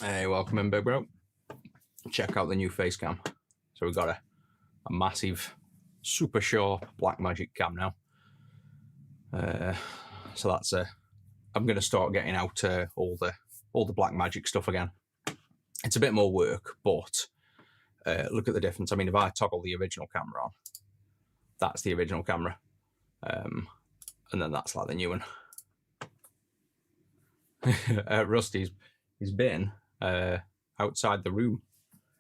Hey, welcome in, big bro. Check out the new face cam. So we've got a massive, super sharp Blackmagic cam now. So that's I'm going to start getting out all the Blackmagic stuff again. It's a bit more work, but look at the difference. I mean, if I toggle the original camera on, that's the original camera, and then that's like the new one. Rusty's been outside the room.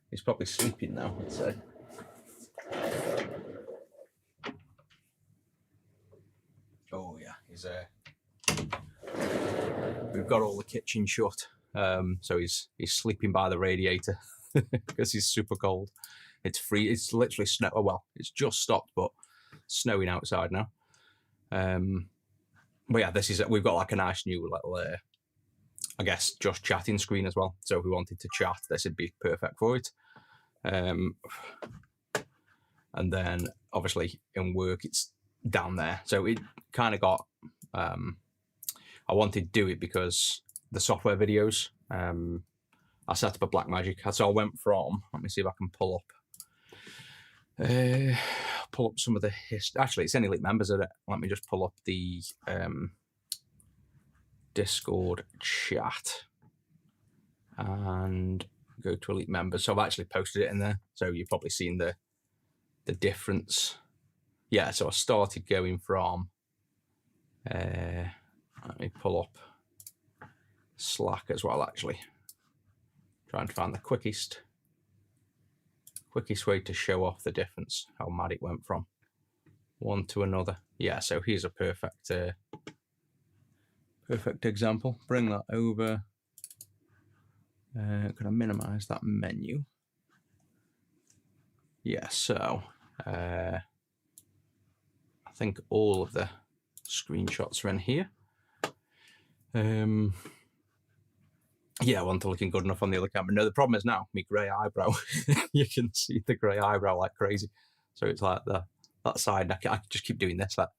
He's probably sleeping now, I'd say. Oh yeah, we've got all the kitchen shut, so he's sleeping by the radiator because he's super cold. It's free. It's literally snow. Oh, well, it's just stopped, but snowing outside now. But yeah, we've got like a nice new little, I guess, just chatting screen as well. So if we wanted to chat, this would be perfect for it. And then obviously in work, it's down there. So it kind of got, I wanted to do it because the software videos, I set up a Blackmagic. So I went from, let me see if I can pull up some of the history. Actually, it's in Elite Members, isn't it? Let me just pull up the Discord chat and go to Elite Members. So I've actually posted it in there. So you've probably seen the difference. Yeah, so I started going from, let me pull up Slack as well, actually. Trying to find the quickest way to show off the difference, how mad it went from one to another. Yeah, so here's a perfect example. Bring that over. Can I minimize that menu? Yeah, so I think all of the screenshots are in here. Yeah, I wasn't looking good enough on the other camera. No, the problem is now, my grey eyebrow. You can see the grey eyebrow like crazy. So it's like that side. I just keep doing this, like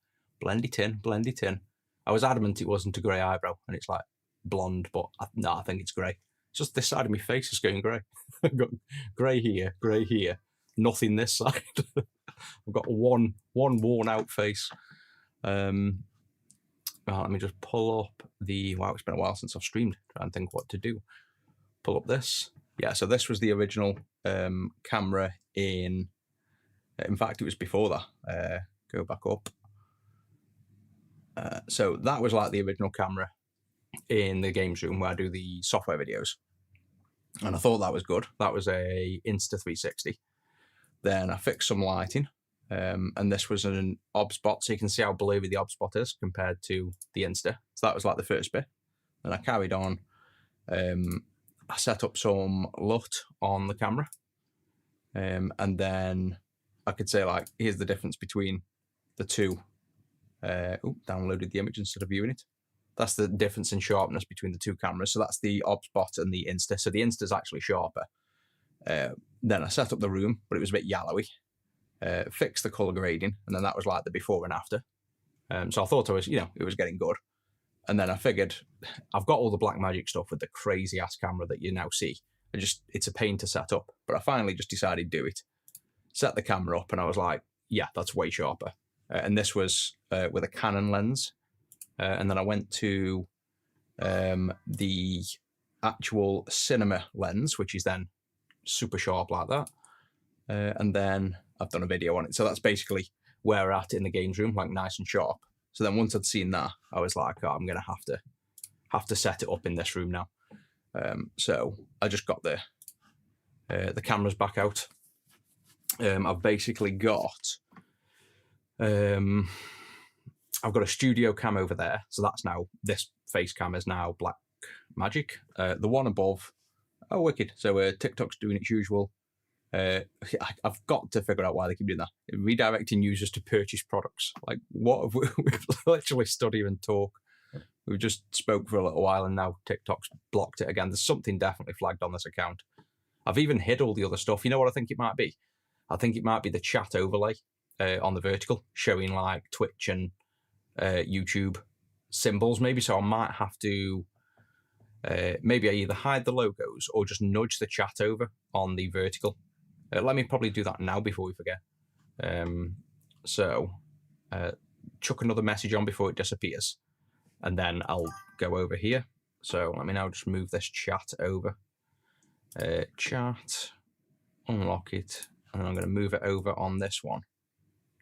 blend it in. I was adamant it wasn't a grey eyebrow, and it's like blonde, but no, I think it's grey. It's just this side of my face is going grey. I've got grey here, nothing this side. I've got one worn out face. Well, let me just pull up wow, it's been a while since I've streamed. Try and think what to do. Pull up this. Yeah, so this was the original camera in fact, it was before that. Go back up. So that was like the original camera in the games room where I do the software videos. And I thought that was good. That was a Insta360. Then I fixed some lighting. And this was an OBS-Bot, so you can see how blurry the OBS-Bot is compared to the Insta. So that was like the first bit. Then I carried on. I set up some LUT on the camera. And then I could say, like, here's the difference between the two. Downloaded the image instead of viewing it. That's the difference in sharpness between the two cameras. So that's the OBS-Bot and the Insta. So the Insta is actually sharper. Then I set up the room, but it was a bit yellowy. Fixed the color grading, and then that was like the before and after. So I thought it was getting good. And then I figured I've got all the Blackmagic stuff with the crazy ass camera that you now see. It's a pain to set up, but I finally just decided to do it. Set the camera up, and I was like, yeah, that's way sharper. And this was with a Canon lens. And then I went to the actual cinema lens, which is then super sharp like that. And then I've done a video on it. So that's basically where we're at in the games room, like nice and sharp. So then once I'd seen that, I was like, oh, I'm going to have to set it up in this room now. So I just got the cameras back out. I've basically got, I've got a studio cam over there. So that's now, this face cam is now Blackmagic. The one above, oh, wicked. So TikTok's doing its usual. I've got to figure out why they keep doing that. Redirecting users to purchase products. Like, what have we've literally stood here and talk. We've just spoke for a little while, and now TikTok's blocked it again. There's something definitely flagged on this account. I've even hid all the other stuff. You know what I think it might be? I think it might be the chat overlay on the vertical, showing like Twitch and YouTube symbols maybe. So I might have to maybe I either hide the logos or just nudge the chat over on the vertical. Let me probably do that now before we forget. Chuck another message on before it disappears, and then I'll go over here. So let me now just move this chat over. Chat, unlock it, and I'm going to move it over on this one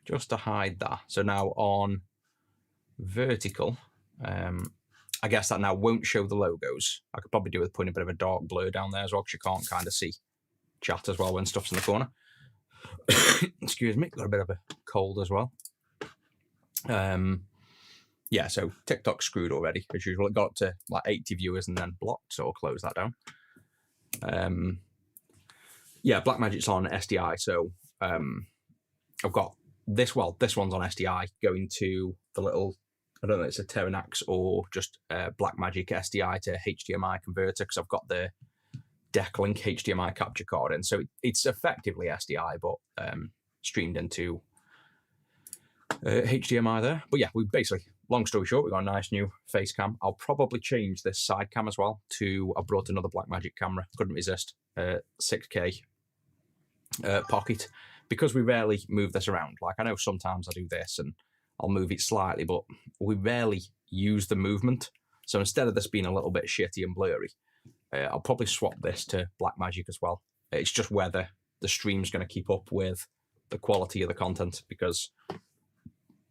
just to hide that. So now on vertical, I guess that now won't show the logos. I could probably do with putting a bit of a dark blur down there as well, because you can't kind of see chat as well when stuff's in the corner. Excuse me, got a bit of a cold as well. Yeah, so TikTok screwed already, as usual. It got to like 80 viewers and then blocked, so I'll close that down. Yeah, Blackmagic's on SDI, so I've got this, well, this one's on SDI going to the little, I don't know if it's a Terranax or just Blackmagic SDI to HDMI converter, because I've got the Decklink HDMI capture card in. So it's effectively SDI, but streamed into HDMI there. But yeah, we basically, long story short, we've got a nice new face cam. I'll probably change this side cam as well to, I brought another Blackmagic camera, couldn't resist, 6K pocket, because we rarely move this around. Like, I know sometimes I do this and I'll move it slightly, but we rarely use the movement. So instead of this being a little bit shitty and blurry, I'll probably swap this to Blackmagic as well. It's just whether the stream's going to keep up with the quality of the content, because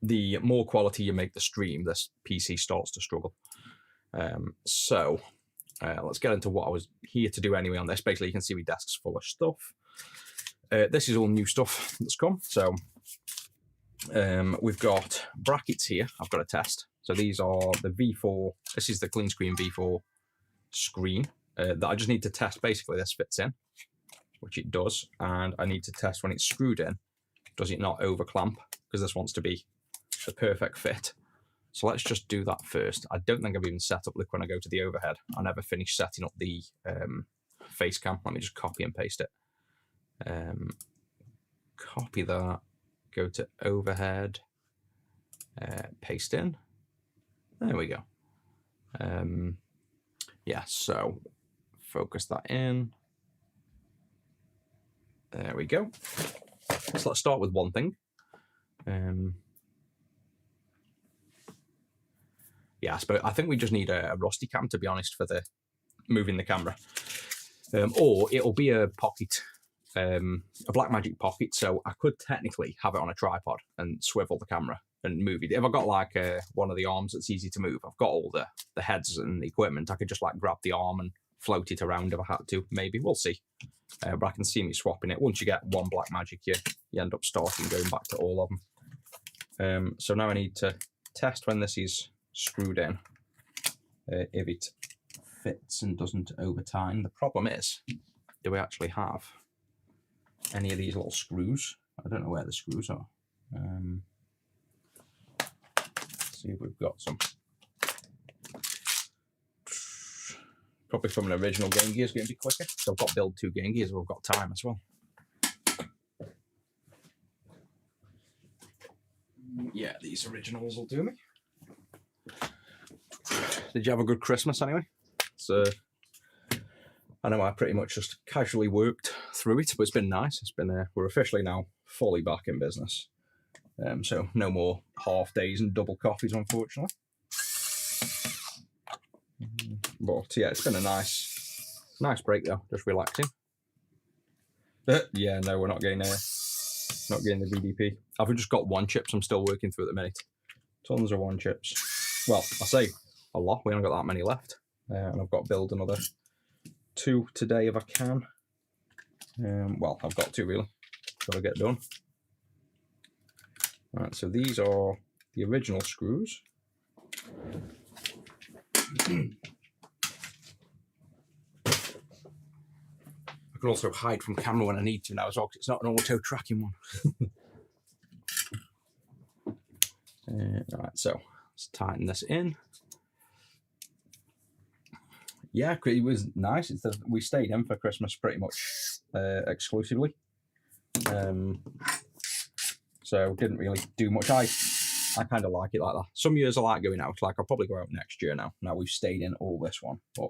the more quality you make the stream, this PC starts to struggle. So let's get into what I was here to do anyway on this. Basically, you can see my desk's full of stuff. This is all new stuff that's come. So we've got brackets here I've got to test. So these are the V4, this is the clean screen V4 screen that I just need to test. Basically, this fits in, which it does. And I need to test when it's screwed in, does it not over clamp? Because this wants to be the perfect fit. So let's just do that first. I don't think I've even set up, look, when I go to the overhead, I never finished setting up the face cam. Let me just copy and paste it. Copy that, go to overhead, paste in. There we go. Yeah, so focus that in. There we go. So let's start with one thing. Yeah, I think we just need a rusty cam, to be honest, for the moving the camera. Or it'll be a pocket, a Blackmagic pocket, so I could technically have it on a tripod and swivel the camera and move it. If I've got like one of the arms that's easy to move, I've got all the heads and the equipment, I could just like grab the arm and float it around if I had to, maybe, we'll see. But I can see me swapping it. Once you get one Blackmagic, you end up starting going back to all of them. So now I need to test when this is screwed in, if it fits and doesn't over time. The problem is, do we actually have any of these little screws? I don't know where the screws are. See if we've got some. Probably from an original Game Gear is going to be quicker. So I've got to build 2 Game Gears, we've got time as well. Yeah, these originals will do me. Did you have a good Christmas anyway? So I know I pretty much just casually worked through it, but it's been nice. It's been we're officially now fully back in business. So no more half days and double coffees, unfortunately. But yeah, it's been a nice break though, just relaxing. Yeah, no, we're not getting the VDP. I've just got 1 chips I'm still working through at the minute. Tons of 1 chips. Well, I say a lot. We haven't got that many left, and I've got to build another 2 today if I can. Well, I've got 2 really. Got to get done. Right, so these are the original screws. I can also hide from camera when I need to now as well, because it's not an auto tracking one. Right, so let's tighten this in. Yeah, it was nice. We stayed in for Christmas pretty much exclusively. So didn't really do much. I kind of like it like that. Some years I like going out. Like I'll probably go out next year now. Now we've stayed in all this one, but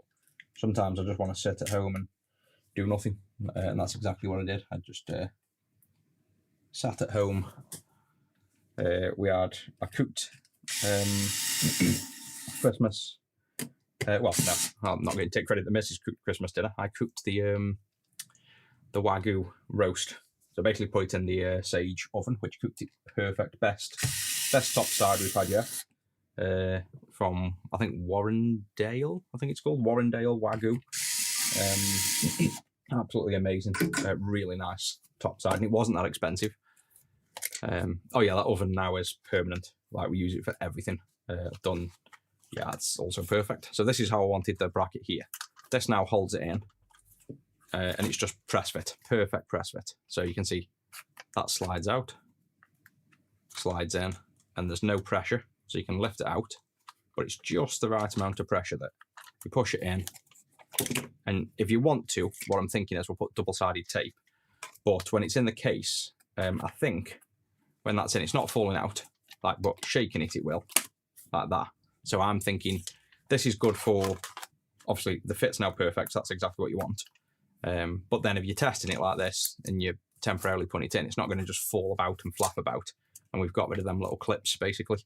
Sometimes I just want to sit at home and do nothing, and that's exactly what I did. I just sat at home. We had a cooked Christmas. Well, no, I'm not going to take credit. The missus cooked Christmas dinner. I cooked the Wagyu roast. So basically put it in the Sage oven, which cooked it perfect. Best top side we've had yet. From, I think, Warrendale, I think it's called, Warrendale Wagyu. Absolutely amazing. Really nice top side, and it wasn't that expensive. Oh yeah, that oven now is permanent. Like, we use it for everything. Done. Yeah, it's also perfect. So this is how I wanted the bracket here. This now holds it in. And it's just press fit, perfect press fit. So you can see that slides out, slides in, and there's no pressure. So you can lift it out, but it's just the right amount of pressure that you push it in. And if you want to, what I'm thinking is we'll put double-sided tape. But when it's in the case, I think when that's in, it's not falling out, like, but shaking it, it will, like that. So I'm thinking this is good for, obviously the fit's now perfect, so that's exactly what you want. But then if you're testing it like this and you're temporarily putting it in, it's not going to just fall about and flap about. And we've got rid of them little clips, basically.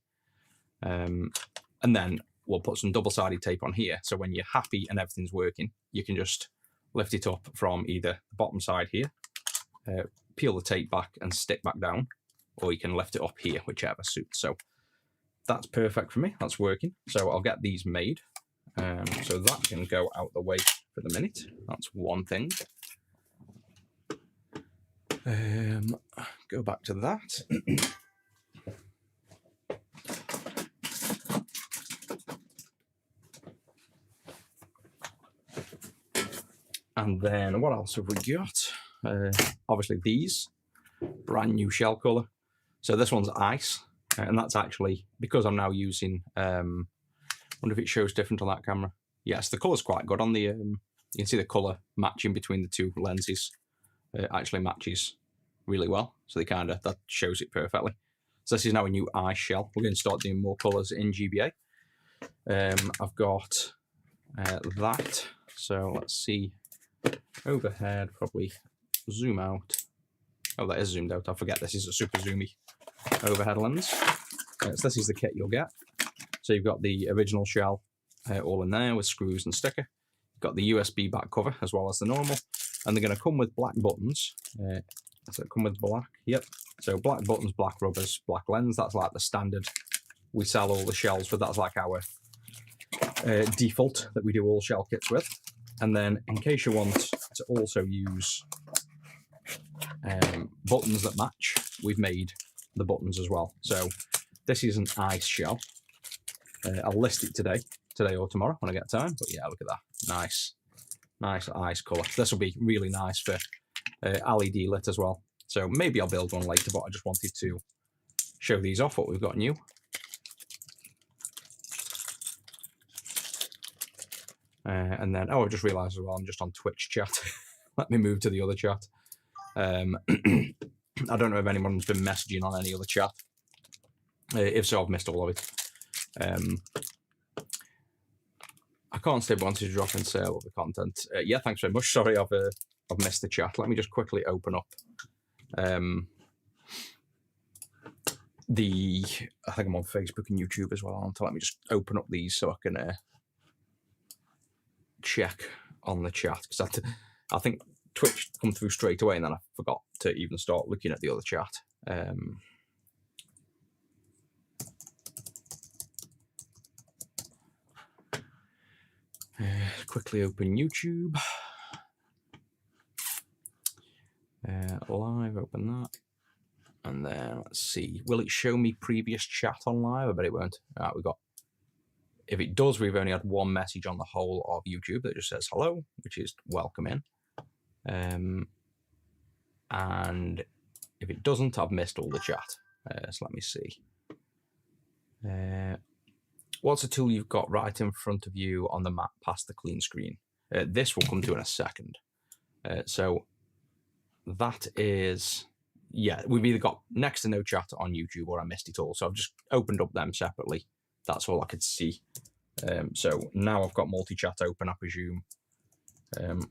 And then we'll put some double-sided tape on here. So when you're happy and everything's working, you can just lift it up from either the bottom side here, peel the tape back and stick back down, or you can lift it up here, whichever suits. So that's perfect for me. That's working. So I'll get these made. So that can go out the way for the minute. That's one thing. Go back to that. And then what else have we got? Obviously these, brand new shell colour. So this one's ice, and that's actually, because I'm now using, I wonder if it shows different on that camera. Yes, the colour's quite good on the, you can see the colour matching between the two lenses. It actually matches really well. So that shows it perfectly. So this is now a new ice shell. We're going to start doing more colours in GBA. I've got that. So let's see. Overhead, probably zoom out. Oh, that is zoomed out. I forget this is a super zoomy overhead lens. So this is the kit you'll get. So you've got the original shell all in there with screws and sticker. You've got the USB back cover as well as the normal. And they're going to come with black buttons. So come with black, yep. So black buttons, black rubbers, black lens. That's like the standard. We sell all the shells for. That's like our default that we do all shell kits with. And then in case you want to also use buttons that match, we've made the buttons as well. So this is an ice shell. I'll list it today or tomorrow when I get time. But yeah, look at that. Nice ice colour. This will be really nice for LED lit as well. So maybe I'll build one later, but I just wanted to show these off, what we've got new. And then, oh, I just realised as well, I'm just on Twitch chat. Let me move to the other chat. I don't know if anyone's been messaging on any other chat. If so, I've missed all of it. I can't stay wanted to drop in sale of the content. Yeah, thanks very much. Sorry, I've missed the chat. Let me just quickly open up I think I'm on Facebook and YouTube as well. Let me just open up these so I can check on the chat, because I think Twitch come through straight away and then I forgot to even start looking at the other chat. Quickly open YouTube. Live, open that. And then let's see. Will it show me previous chat on live? I bet it won't. Alright, we got. If it does, we've only had one message on the whole of YouTube that just says hello, which is welcome in. And if it doesn't, I've missed all the chat. So let me see. What's a tool you've got right in front of you on the map past the clean screen? This will come to in a second. So that is, yeah, we've either got next to no chat on YouTube or I missed it all. So I've just opened up them separately. That's all I could see. So now I've got multi-chat open, I presume.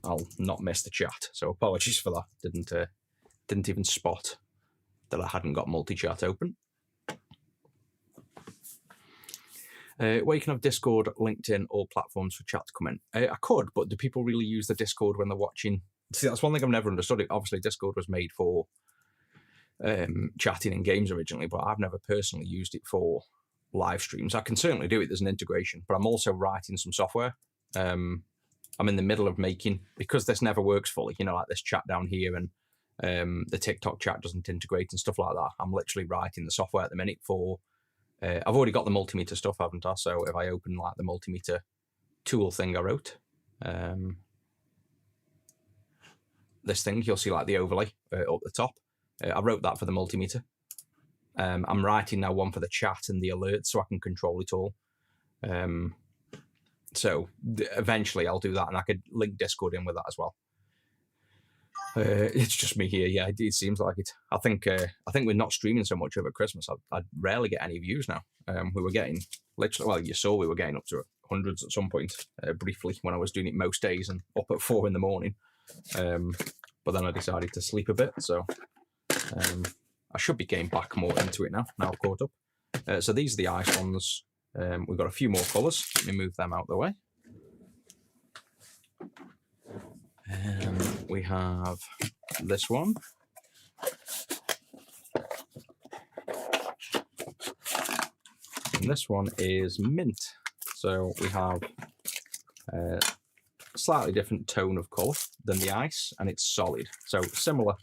I'll not miss the chat. So apologies for that. Didn't even spot that I hadn't got multi-chat open. Where you can have Discord, LinkedIn, all platforms for chat to come in. I could, but do people really use the Discord when they're watching? See, that's one thing I've never understood. Obviously, Discord was made for chatting in games originally, but I've never personally used it for live streams. I can certainly do it. There's an integration, but I'm also writing some software. I'm in the middle of making, because this never works fully, you know, like this chat down here and the TikTok chat doesn't integrate and stuff like that. I'm literally writing the software at the minute for, I've already got the multimeter stuff, haven't I? So if I open like the multimeter tool thing I wrote, this thing, you'll see like the overlay up the top. I wrote that for the multimeter. I'm writing now one for the chat and the alerts so I can control it all. So eventually I'll do that, and I could link Discord in with that as well. It's just me here. Yeah, it seems like it. I think we're not streaming so much over Christmas. I rarely get any views now. We were getting literally, well, you saw we were getting up to hundreds at some point briefly when I was doing it most days and up at 4 in the morning. But then I decided to sleep a bit, so I should be getting back more into it now. Now I've caught up. So these are the ice ones. We've got a few more colours. Let me move them out of the way. We have this one. And this one is mint. So we have a slightly different tone of colour than the ice, and it's solid. So similar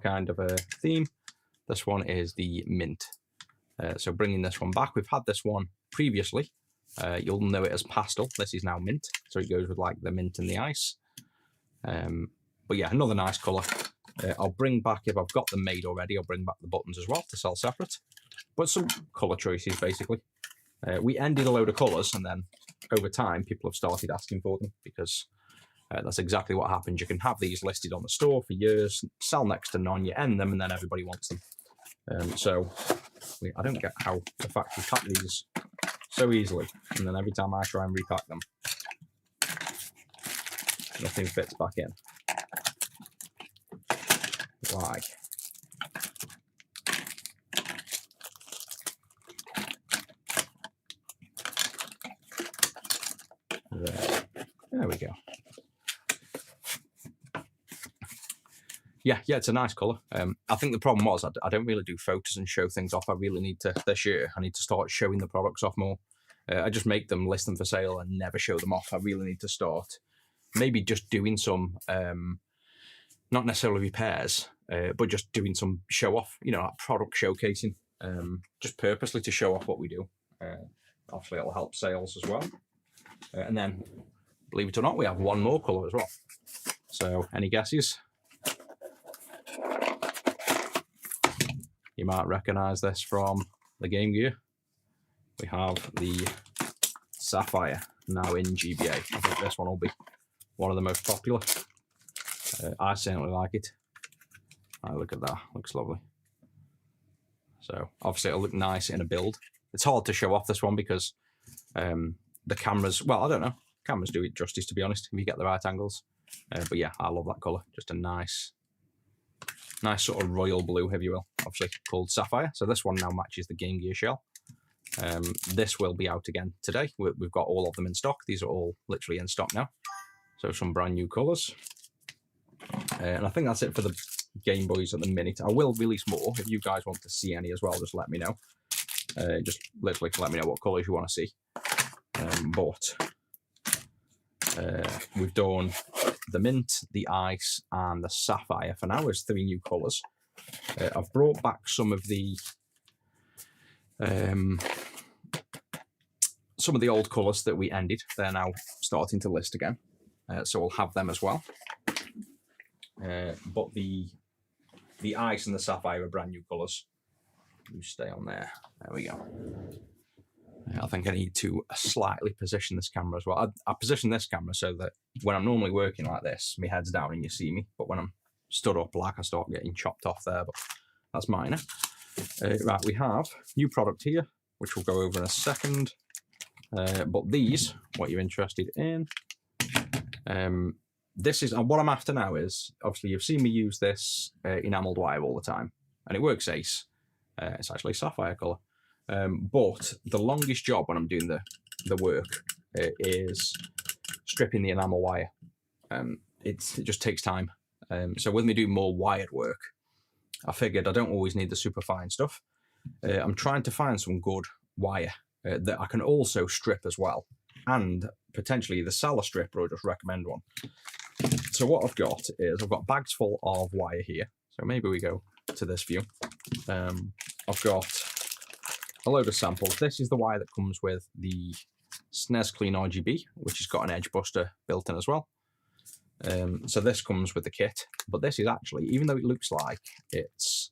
kind of a theme. This one is the mint. So bringing this one back, we've had this one previously. You'll know it as pastel. This is now mint, so it goes with like the mint and the ice. But yeah, another nice colour. I'll bring back, if I've got them made already, I'll bring back the buttons as well to sell separate. But some colour choices, basically. We ended a load of colours, and then over time, people have started asking for them, because that's exactly what happens. You can have these listed on the store for years, sell next to none, you end them, and then everybody wants them. So I don't get how the factory pack these so easily, and then every time I try and repack them, nothing fits back in. Why? There we go. Yeah, it's a nice colour. I think the problem was I don't really do photos and show things off. I really need to, this year, I need to start showing the products off more. I just make them, list them for sale, and never show them off. I really need to start maybe just doing some, not necessarily repairs, but just doing some show off, you know, like product showcasing, just purposely to show off what we do. Obviously, it'll help sales as well. And then, believe it or not, we have one more colour as well. So, any guesses? You might recognise this from the Game Gear. We have the Sapphire, now in GBA. I think this one will be one of the most popular. I certainly like it. Look at that, looks lovely. So obviously it'll look nice in a build. It's hard to show off this one because the cameras, well, I don't know, cameras do it justice, to be honest, if you get the right angles. But yeah, I love that colour. Just a nice sort of royal blue, if you will, obviously called Sapphire. So this one now matches the Game Gear shell. This will be out again today. We've got all of them in stock. These are all literally in stock now. So some brand new colours. And I think that's it for the Game Boys at the minute. I will release more. If you guys want to see any as well, just let me know. Just literally let me know what colours you want to see. We've done the mint, the ice, and the sapphire for now as 3 new colours. I've brought back some of the old colours that we ended. They're now starting to list again, so we'll have them as well. But the ice and the sapphire are brand new colours. You stay on there. There we go. I think I need to slightly position this camera as well. I position this camera so that when I'm normally working like this, my head's down and you see me. But when I'm stood up, like, I start getting chopped off there. But that's minor. Right, we have new product here, which we'll go over in a second. But these, what you're interested in, This is, and what I'm after now is, obviously you've seen me use this enameled wire all the time, and it works ace. It's actually sapphire colour. But the longest job when I'm doing the work is stripping the enamel wire. It just takes time. So with me doing more wired work, I figured I don't always need the super fine stuff. I'm trying to find some good wire that I can also strip as well, and potentially the Sala stripper, or just recommend one. So what I've got is I've got bags full of wire here. So maybe we go to this view. I've got a load of samples. This is the wire that comes with the SNES Clean RGB, which has got an edge buster built in as well. So this comes with the kit, but this is actually, even though it looks like it's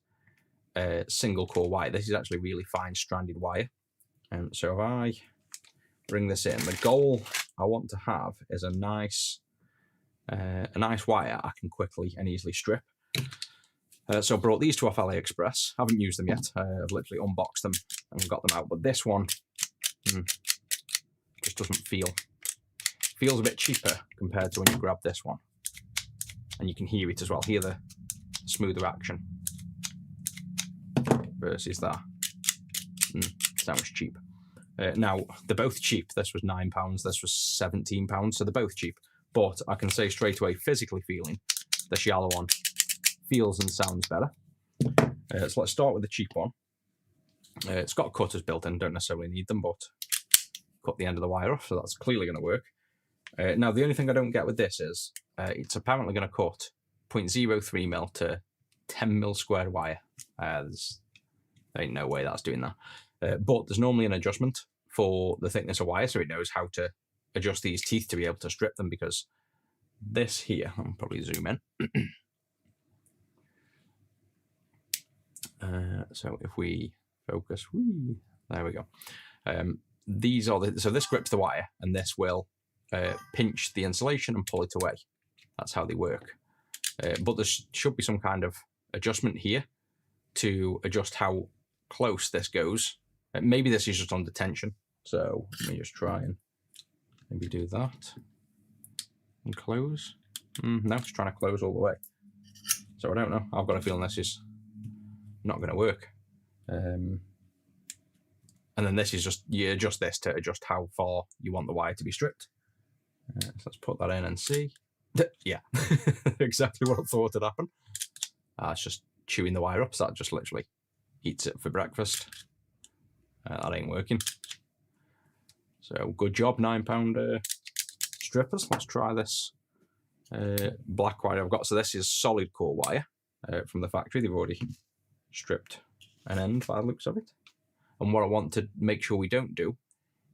single core wire, this is actually really fine stranded wire. So if I bring this in, the goal I want to have is a nice wire I can quickly and easily strip. So I brought these two off AliExpress. Haven't used them yet. I've literally unboxed them and got them out. But this one just doesn't feels a bit cheaper compared to when you grab this one. And you can hear it as well. Hear the smoother action versus that. So much cheap. Now, they're both cheap. This was £9. This was £17. So they're both cheap. But I can say straight away, physically feeling, the shallow one feels and sounds better. So let's start with the cheap one. It's got cutters built in, don't necessarily need them, but cut the end of the wire off, so that's clearly going to work. Now, the only thing I don't get with this is it's apparently going to cut 0.03mm to 10mm squared wire. There ain't no way that's doing that. But there's normally an adjustment for the thickness of wire, so it knows how to adjust these teeth to be able to strip them, because this here, I'll probably zoom in. So if we focus, there we go. These are so this grips the wire, and this will pinch the insulation and pull it away. That's how they work. But there should be some kind of adjustment here to adjust how close this goes. Maybe this is just under tension. So let me just try and maybe do that and close. No, it's trying to close all the way. So I don't know. I've got a feeling this is not going to work. And then this is just, you adjust this to adjust how far you want the wire to be stripped. So let's put that in and see. Yeah, exactly what I thought had happened. It's just chewing the wire up, so that just literally eats it for breakfast. That ain't working. So good job, £9 strippers. Let's try this black wire I've got. So this is solid core wire from the factory. They've already stripped an end by the looks of it. And what I want to make sure we don't do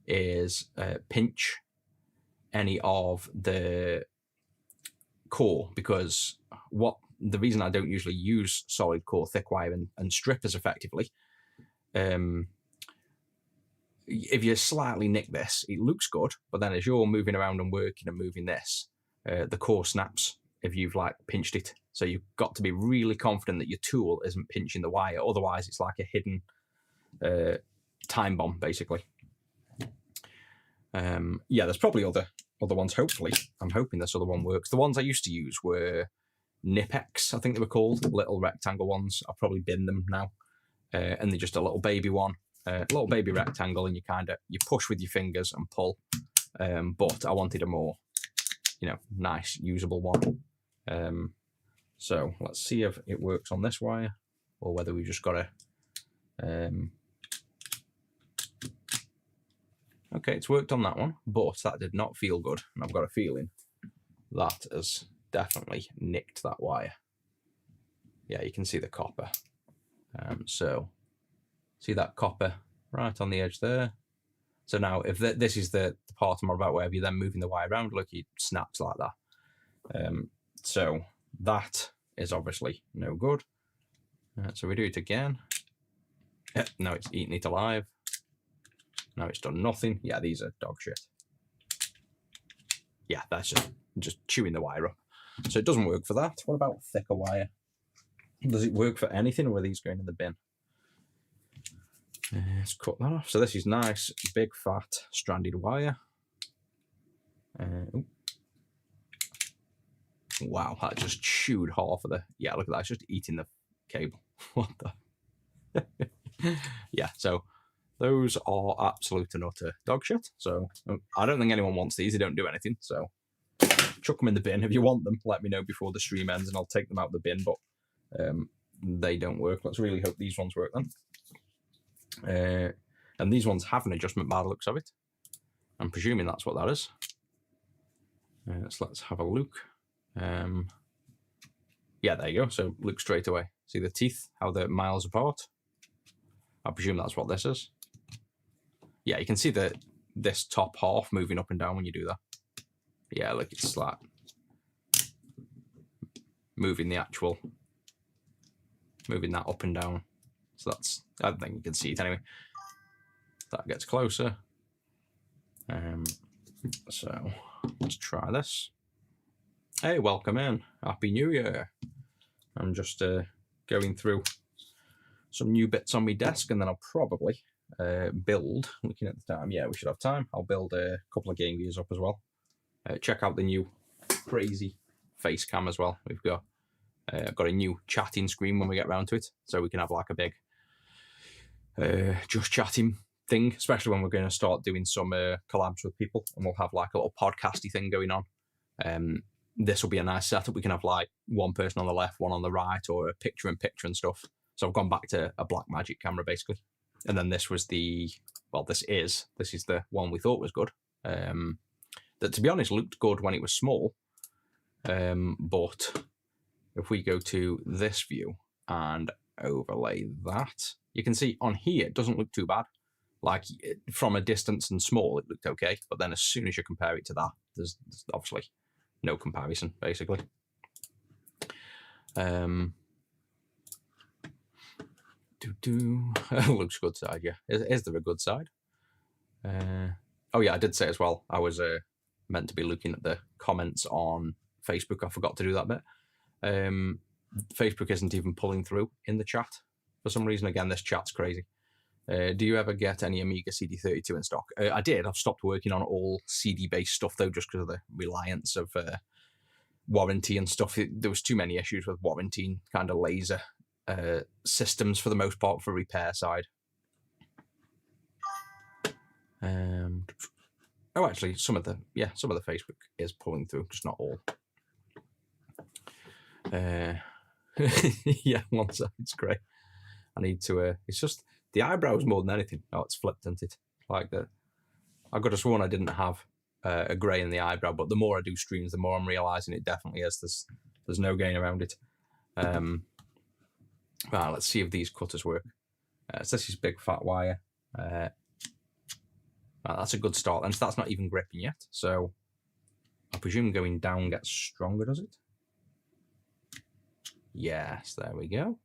is pinch any of the core, because the reason I don't usually use solid core thick wire and strip as effectively, if you slightly nick this, it looks good, but then as you're moving around and working and moving this, the core snaps if you've like pinched it. So you've got to be really confident that your tool isn't pinching the wire, otherwise it's like a hidden time bomb, basically. Yeah, there's probably other ones, hopefully. I'm hoping this other one works. The ones I used to use were Nipex, I think they were called, little rectangle ones. I've probably binned them now. And they're just a little baby one, a little baby rectangle, and you push with your fingers and pull. But I wanted a more, nice, usable one. So let's see if it works on this wire, or whether we've just got to... Okay, it's worked on that one, but that did not feel good. And I've got a feeling that has definitely nicked that wire. Yeah, you can see the copper. So, see that copper right on the edge there? So now, if this is the part I'm about where you're then moving the wire around, look, it snaps like that. So that is obviously no good. So we do it again. Now it's eating it alive. Now it's done nothing. Yeah, these are dog shit. Yeah, that's just chewing the wire up. So it doesn't work for that. What about thicker wire? Does it work for anything, or are these going in the bin? Let's cut that off. So this is nice, big, fat, stranded wire. Wow, that just chewed half of the... Yeah, look at that. It's just eating the cable. What the... Yeah, so those are absolute and utter dog shit. So I don't think anyone wants these. They don't do anything. So chuck them in the bin. If you want them, let me know before the stream ends and I'll take them out of the bin. But they don't work. Let's really hope these ones work then. And these ones have an adjustment by the looks of it. I'm presuming that's what that is. So let's have a look. Yeah, there you go. So look straight away. See the teeth, how they're miles apart. I presume that's what this is. Yeah, you can see this top half moving up and down when you do that. Yeah, look, it's like moving that up and down. So that's, I don't think you can see it anyway. That gets closer. So let's try this. Hey, welcome in. Happy New Year. I'm just going through some new bits on my desk, and then I'll probably build, looking at the time, yeah, we should have time. I'll build a couple of Game Gears up as well. Check out the new crazy face cam as well. We've got a new chatting screen when we get round to it, so we can have like a big just chatting thing, especially when we're going to start doing some collabs with people, and we'll have like a little podcasty thing going on. This will be a nice setup. We can have like one person on the left, one on the right, or a picture-in-picture and stuff. So I've gone back to a Blackmagic camera basically. And then this was this is the one we thought was good. That, to be honest, looked good when it was small. But if we go to this view and overlay that, you can see on here, it doesn't look too bad. Like from a distance and small, it looked okay. But then as soon as you compare it to that, there's obviously no comparison, basically. Looks good side, yeah. Is there a good side? Oh yeah, I did say as well, I was meant to be looking at the comments on Facebook. I forgot to do that bit. Facebook isn't even pulling through in the chat for some reason. Again, this chat's crazy. Do you ever get any Amiga CD32 in stock? I did. I've stopped working on all CD-based stuff though, just because of the reliance of warranty and stuff. There was too many issues with warranty, kind of laser systems for the most part for repair side. Oh, actually, some of the Facebook is pulling through, just not all. Yeah, one side's great. I need to. It's just the eyebrows more than anything. Oh, it's flipped, isn't it? Like that. I could have sworn I didn't have a grey in the eyebrow, but the more I do streams, the more I'm realizing it definitely is. There's no gain around it. Well, let's see if these cutters work. So this is big fat wire. Well, that's a good start, and that's not even gripping yet. So I presume going down gets stronger, does it? Yes, there we go.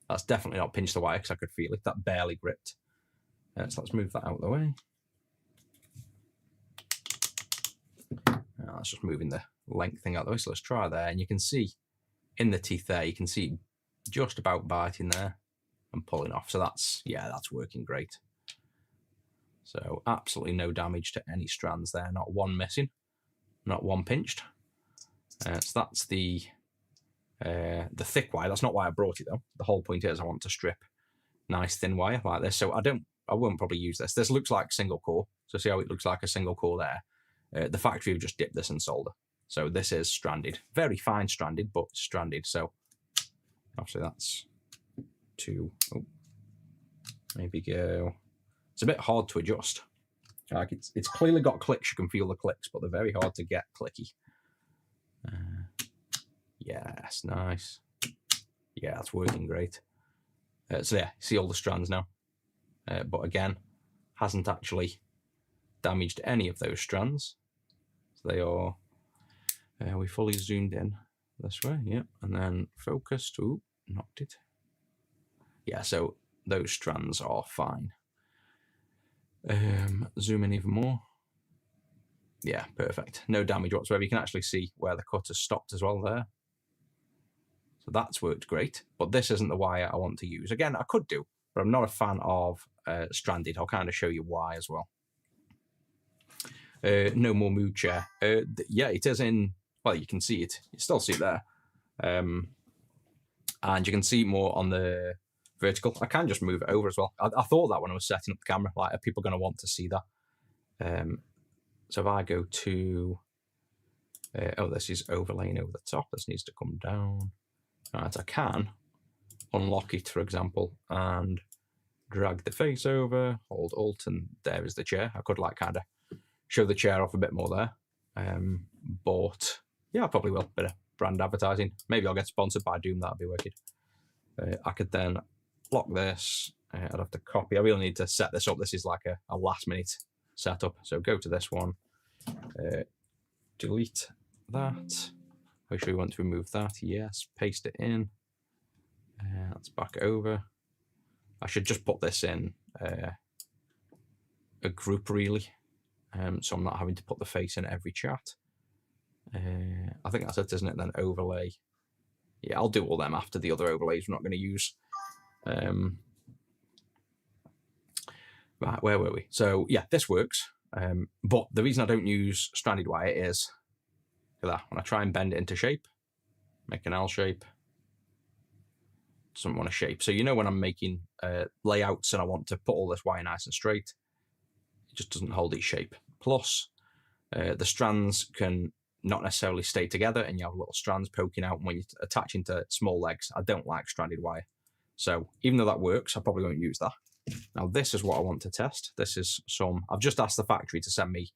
That's definitely not pinched the wire because I could feel it. That barely gripped. So let's move that out of the way. That's just moving the length thing out of the way. So let's try there. And you can see in the teeth there, you can see just about biting there and pulling off. So that's working great. So absolutely no damage to any strands there. Not one missing, not one pinched. So that's the thick wire. That's not why I brought it though. The whole point is I want to strip nice thin wire like this. So I won't probably use this. This looks like single core. So see how it looks like a single core there. The factory have just dipped this in solder. So this is stranded. Very fine stranded, but stranded. So obviously that's maybe go. It's a bit hard to adjust. Like it's clearly got clicks. You can feel the clicks, but they're very hard to get clicky. Yes, nice. Yeah, that's working great. So yeah, see all the strands now. But again, hasn't actually damaged any of those strands. So they are, we fully zoomed in this way, yeah. And then focused, ooh, knocked it. Yeah, so those strands are fine. Zoom in even more. Yeah, perfect. No damage whatsoever. You can actually see where the cutter stopped as well there. So that's worked great. But this isn't the wire I want to use. Again, I could do, but I'm not a fan of stranded. I'll kind of show you why as well. No more mood chair. Yeah, it is in well, you can see it. You still see it there. And you can see more on the vertical. I can just move it over as well. I thought that when I was setting up the camera, like, are people going to want to see that? So if I go to, oh, this is overlaying over the top. This needs to come down. Right, I can unlock it, for example, and drag the face over, hold Alt, and there is the chair. I could like kind of show the chair off a bit more there. But yeah, I probably will. Bit of brand advertising. Maybe I'll get sponsored by Doom. That'd be wicked. I could then lock this. I'd have to copy. I really need to set this up. This is like a last minute setup. So go to this one, delete that. Make sure you want to remove that. Yes, paste it in. That's back over. I should just put this in a group really, so I'm not having to put the face in every chat. I think that's it, isn't it? Then overlay. Yeah, I'll do all them after the other overlays we're not going to use. Right, where were we? So yeah, this works. But the reason I don't use stranded wire is, look at that. When I try and bend it into shape, make an L shape, doesn't want a shape. So you know when I'm making layouts and I want to put all this wire nice and straight, it just doesn't hold its shape. Plus, the strands can not necessarily stay together and you have little strands poking out when you're attaching to small legs. I don't like stranded wire. So even though that works, I probably won't use that. Now this is what I want to test. This is I've just asked the factory to send me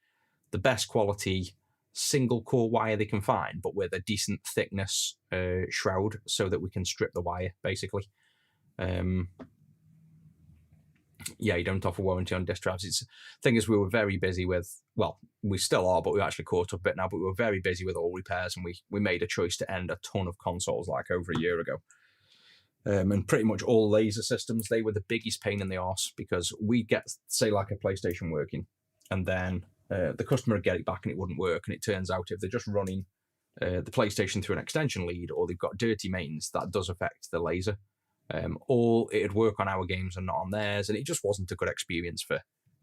the best quality single core wire they can find, but with a decent thickness shroud so that we can strip the wire, basically. Yeah, you don't offer warranty on disk drives. The thing is, we were very busy with, well, we still are, but we actually caught up a bit now, but we were very busy with all repairs, and we made a choice to end a ton of consoles like over a year ago. And pretty much all laser systems, they were the biggest pain in the arse, because we get, say, like a PlayStation working, and then the customer would get it back and it wouldn't work. And it turns out if they're just running the PlayStation through an extension lead, or they've got dirty mains, that does affect the laser. Or it'd work on our games and not on theirs, and it just wasn't a good experience for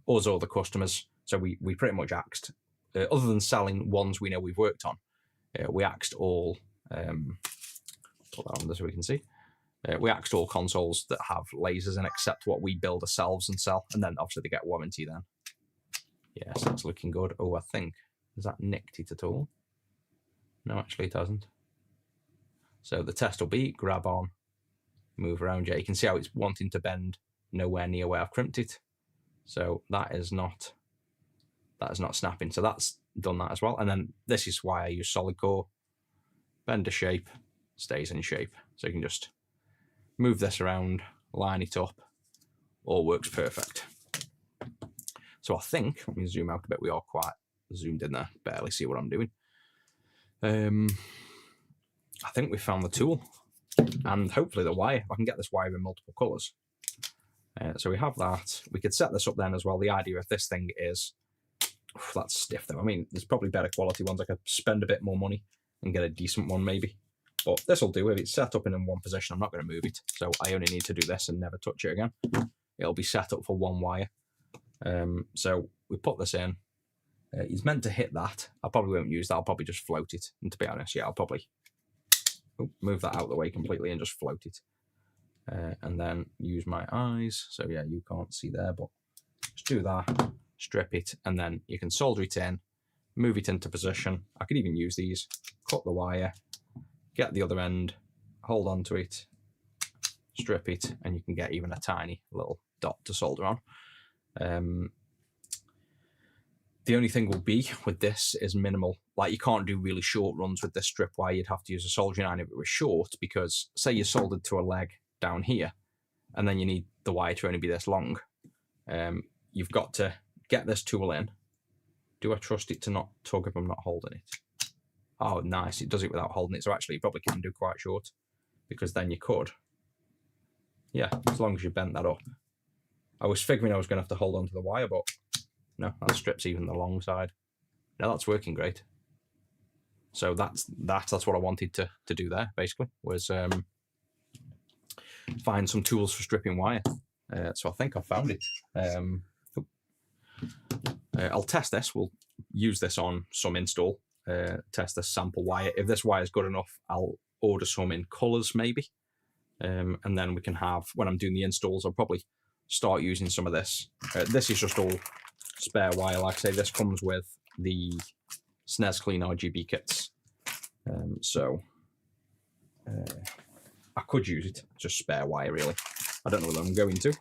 us or the customers. So we pretty much axed, other than selling ones we know we've worked on, we axed all, put that on there so we can see, we axed all consoles that have lasers and accept what we build ourselves and sell, and then obviously they get warranty then. Yes, that's looking good. Oh, I think, has that nicked it at all? No, actually it hasn't. So the test will be grab on, move around. Yeah, you can see how it's wanting to bend nowhere near where I've crimped it. So that is not snapping. So that's done that as well. And then this is why I use solid core. Bend to shape, stays in shape. So you can just move this around, line it up, all works perfect. So I think, let me zoom out a bit, we are quite zoomed in there, barely see what I'm doing. I think we found the tool, and hopefully the wire. I can get this wire in multiple colours. So we have that. We could set this up then as well. The idea of this thing is, that's stiff though. I mean, there's probably better quality ones. I could spend a bit more money and get a decent one maybe. But this will do. If it's set up in one position, I'm not going to move it. So I only need to do this and never touch it again. It'll be set up for one wire. So we put this in. It's meant to hit that. I probably won't use that. I'll probably just float it. And to be honest, yeah, I'll probably move that out of the way completely and just float it. And then use my eyes. So yeah, you can't see there, but just do that, strip it, and then you can solder it in, move it into position. I could even use these, cut the wire, get the other end, hold on to it, strip it, and you can get even a tiny little dot to solder on. The only thing will be with this is minimal. Like, you can't do really short runs with this strip wire. You'd have to use a soldering iron if it was short, because say you're soldered to a leg down here, and then you need the wire to only be this long. You've got to get this tool in. Do I trust it to not tug if I'm not holding it? Oh, nice. It does it without holding it. So actually, you probably can do quite short, because then you could. Yeah, as long as you bent that up. I was figuring I was going to have to hold onto the wire, but no, that strips even the long side. Now that's working great. So that's what I wanted to do there, basically, was find some tools for stripping wire. So I think I found it. I'll test this. We'll use this on some install. test the sample wire. If this wire is good enough, I'll order some in colours maybe. And then we can have, when I'm doing the installs, I'll probably start using some of this. This is just all spare wire. Like I say, this comes with the SNES Clean RGB kits. So I could use it, just spare wire really. I don't know whether I'm going to.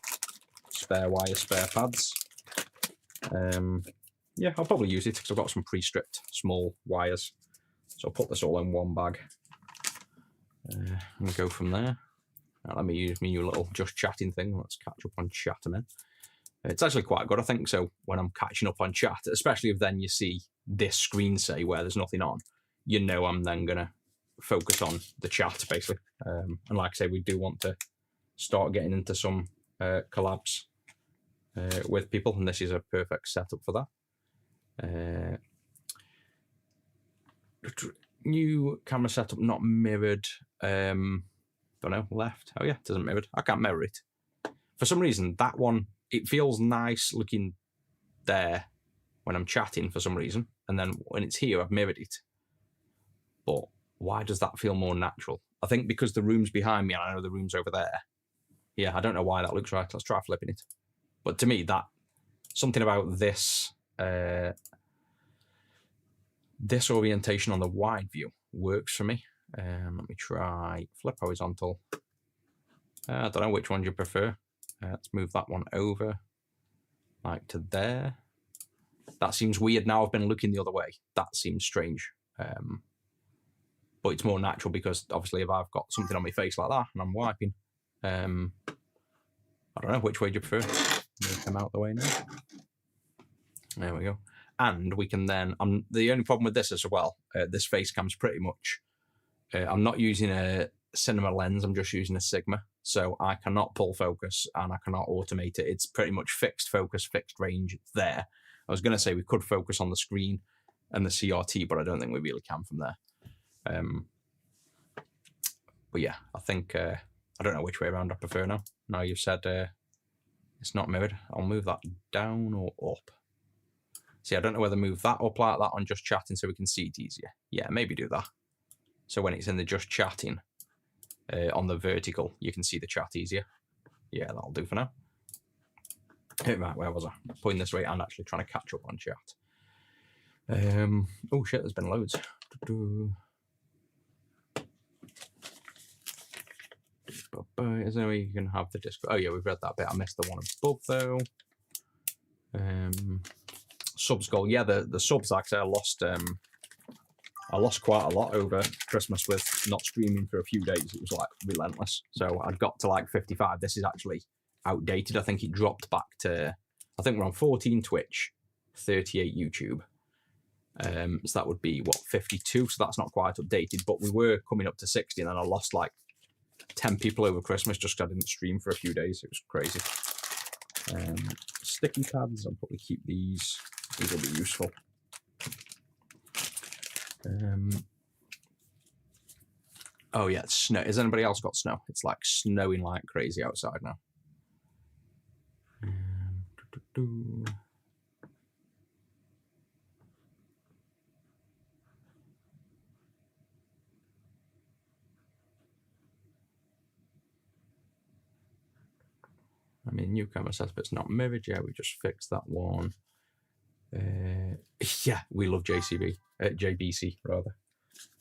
Spare wire, spare pads. Yeah, I'll probably use it because I've got some pre-stripped small wires. So I'll put this all in one bag and go from there. Let me use my new little just chatting thing. Let's catch up on chat a minute. It's actually quite good, I think. So when I'm catching up on chat, especially if then you see this screen say where there's nothing on, you know I'm then going to focus on the chat, basically. And like I say, we do want to start getting into some collabs with people, and this is a perfect setup for that. New camera setup, not mirrored. Don't know, left. Oh yeah, it doesn't mirrored. I can't mirror it. For some reason, that one, it feels nice looking there when I'm chatting for some reason. And then when it's here, I've mirrored it. But why does that feel more natural? I think because the room's behind me and I know the room's over there. Yeah, I don't know why that looks right. Let's try flipping it. But to me, that something about this this orientation on the wide view works for me. Let me try flip horizontal. I don't know which one you prefer. Let's move that one over, like to there. That seems weird now. I've been looking the other way. That seems strange. But it's more natural because obviously if I've got something on my face like that and I'm wiping, I don't know, which way do you prefer? Move them out the way now. There we go. And we can then, the only problem with this as well, this face cam's pretty much, I'm not using a cinema lens, I'm just using a Sigma. So I cannot pull focus and I cannot automate it. It's pretty much fixed focus, fixed range, it's there. I was going to say we could focus on the screen and the CRT, but I don't think we really can from there. But yeah, I think, I don't know which way around I prefer now. Now you've said it's not mirrored. I'll move that down or up. See, I don't know whether move that up like that on just chatting so we can see it easier. Yeah, maybe do that. So when it's in the just chatting on the vertical, you can see the chat easier. Yeah, that'll do for now. Right, where was I? Pointing this way and actually trying to catch up on chat. Oh shit, there's been loads. Is there a way you can have the disc? Oh yeah, we've read that bit. I missed the one above though. Subs goal. Yeah, the subs, actually, I lost quite a lot over Christmas with not streaming for a few days. It was like relentless. So I'd got to like 55. This is actually outdated. I think it dropped back to, I think we're on 14 Twitch, 38 YouTube. So that would be what, 52. So that's not quite updated, but we were coming up to 60 and then I lost like 10 people over Christmas just because I didn't stream for a few days. It was crazy. Sticky pads, I'll probably keep these. These will be useful. Oh yeah, it's snow. Has anybody else got snow? It's like snowing like crazy outside now. I mean, new camera setup, it's not mirrored. Yeah, we just fixed that one. Yeah, we love JBC rather.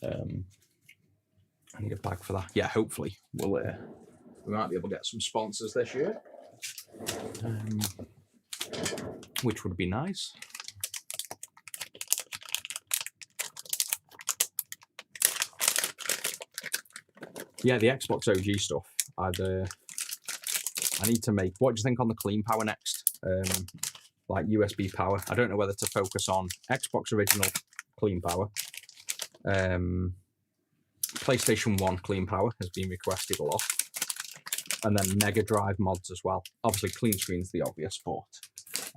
I need a bag for that. Yeah, hopefully we might be able to get some sponsors this year, which would be nice. Yeah, the Xbox OG stuff. I need to make. What do you think on the Clean Power next? Like USB power. I don't know whether to focus on Xbox original Clean Power. PlayStation 1 Clean Power has been requested a lot. And then Mega Drive mods as well. Obviously, clean screen's the obvious, but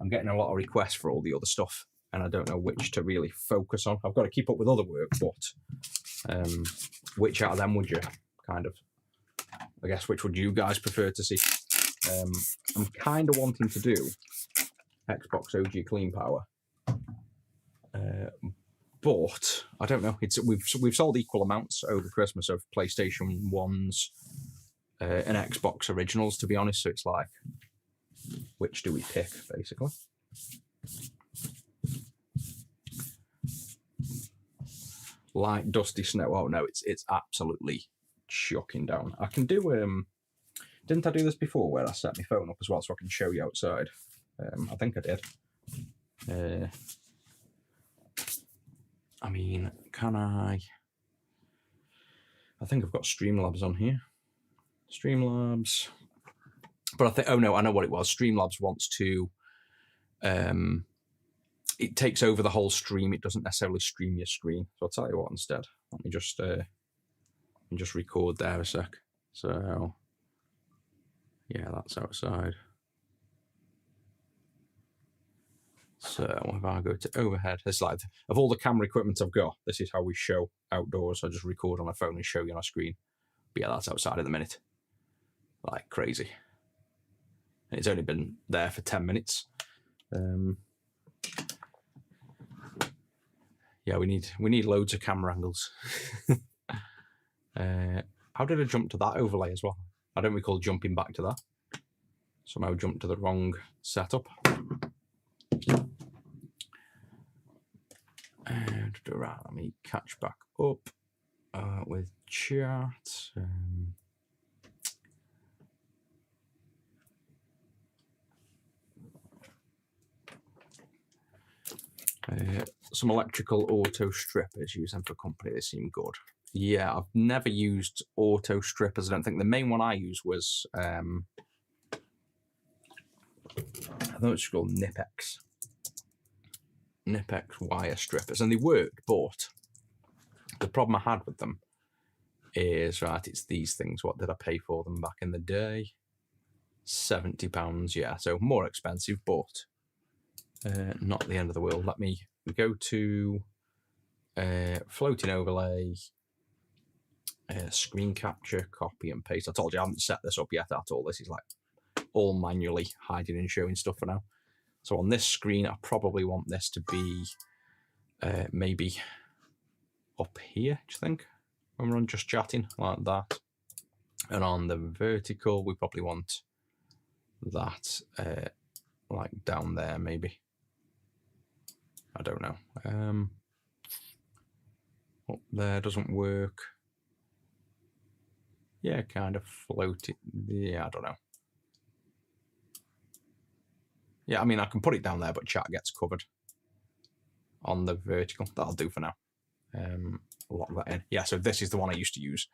I'm getting a lot of requests for all the other stuff, and I don't know which to really focus on. I've got to keep up with other work, but which out of them would you kind of, I guess, which would you guys prefer to see? I'm kind of wanting to do Xbox OG Clean Power, but I don't know. We've sold equal amounts over Christmas of PlayStation 1s and Xbox originals, to be honest. So it's like, which do we pick, basically? Like dusty snow. Oh no, it's absolutely chucking down. I can do didn't I do this before where I set my phone up as well so I can show you outside? I think I did. I mean, can I think I've got Streamlabs on here. Streamlabs. But I think, oh no, I know what it was. Streamlabs wants to, it takes over the whole stream. It doesn't necessarily stream your screen. So I'll tell you what instead. Let me just record there a sec. So, yeah, that's outside. So if I go to overhead, it's like, of all the camera equipment I've got, this is how we show outdoors. I just record on a phone and show you on a screen. But yeah, that's outside at the minute. Like crazy. And it's only been there for 10 minutes. Yeah, we need loads of camera angles. How did I jump to that overlay as well? I don't recall jumping back to that. Somehow jumped to the wrong setup. And let me catch back up with chat. Some electrical auto strippers, use them for company, they seem good. Yeah, I've never used auto strippers. I don't think the main one I used was I think it's called Nipex. Nipex wire strippers, and they worked, but the problem I had with them is, right, it's these things. What did I pay for them back in the day? £70, yeah, so more expensive, but not the end of the world. Let me go to floating overlay, screen capture, copy and paste. I told you I haven't set this up yet at all. This is like all manually hiding and showing stuff for now. So on this screen, I probably want this to be maybe up here, do you think? When we're on just chatting, like that. And on the vertical, we probably want that like down there, maybe. I don't know. Up there doesn't work. Yeah, kind of floating. Yeah, I don't know. Yeah, I mean, I can put it down there, but chat gets covered on the vertical. That'll do for now. Lock that in. Yeah, so this is the one I used to use.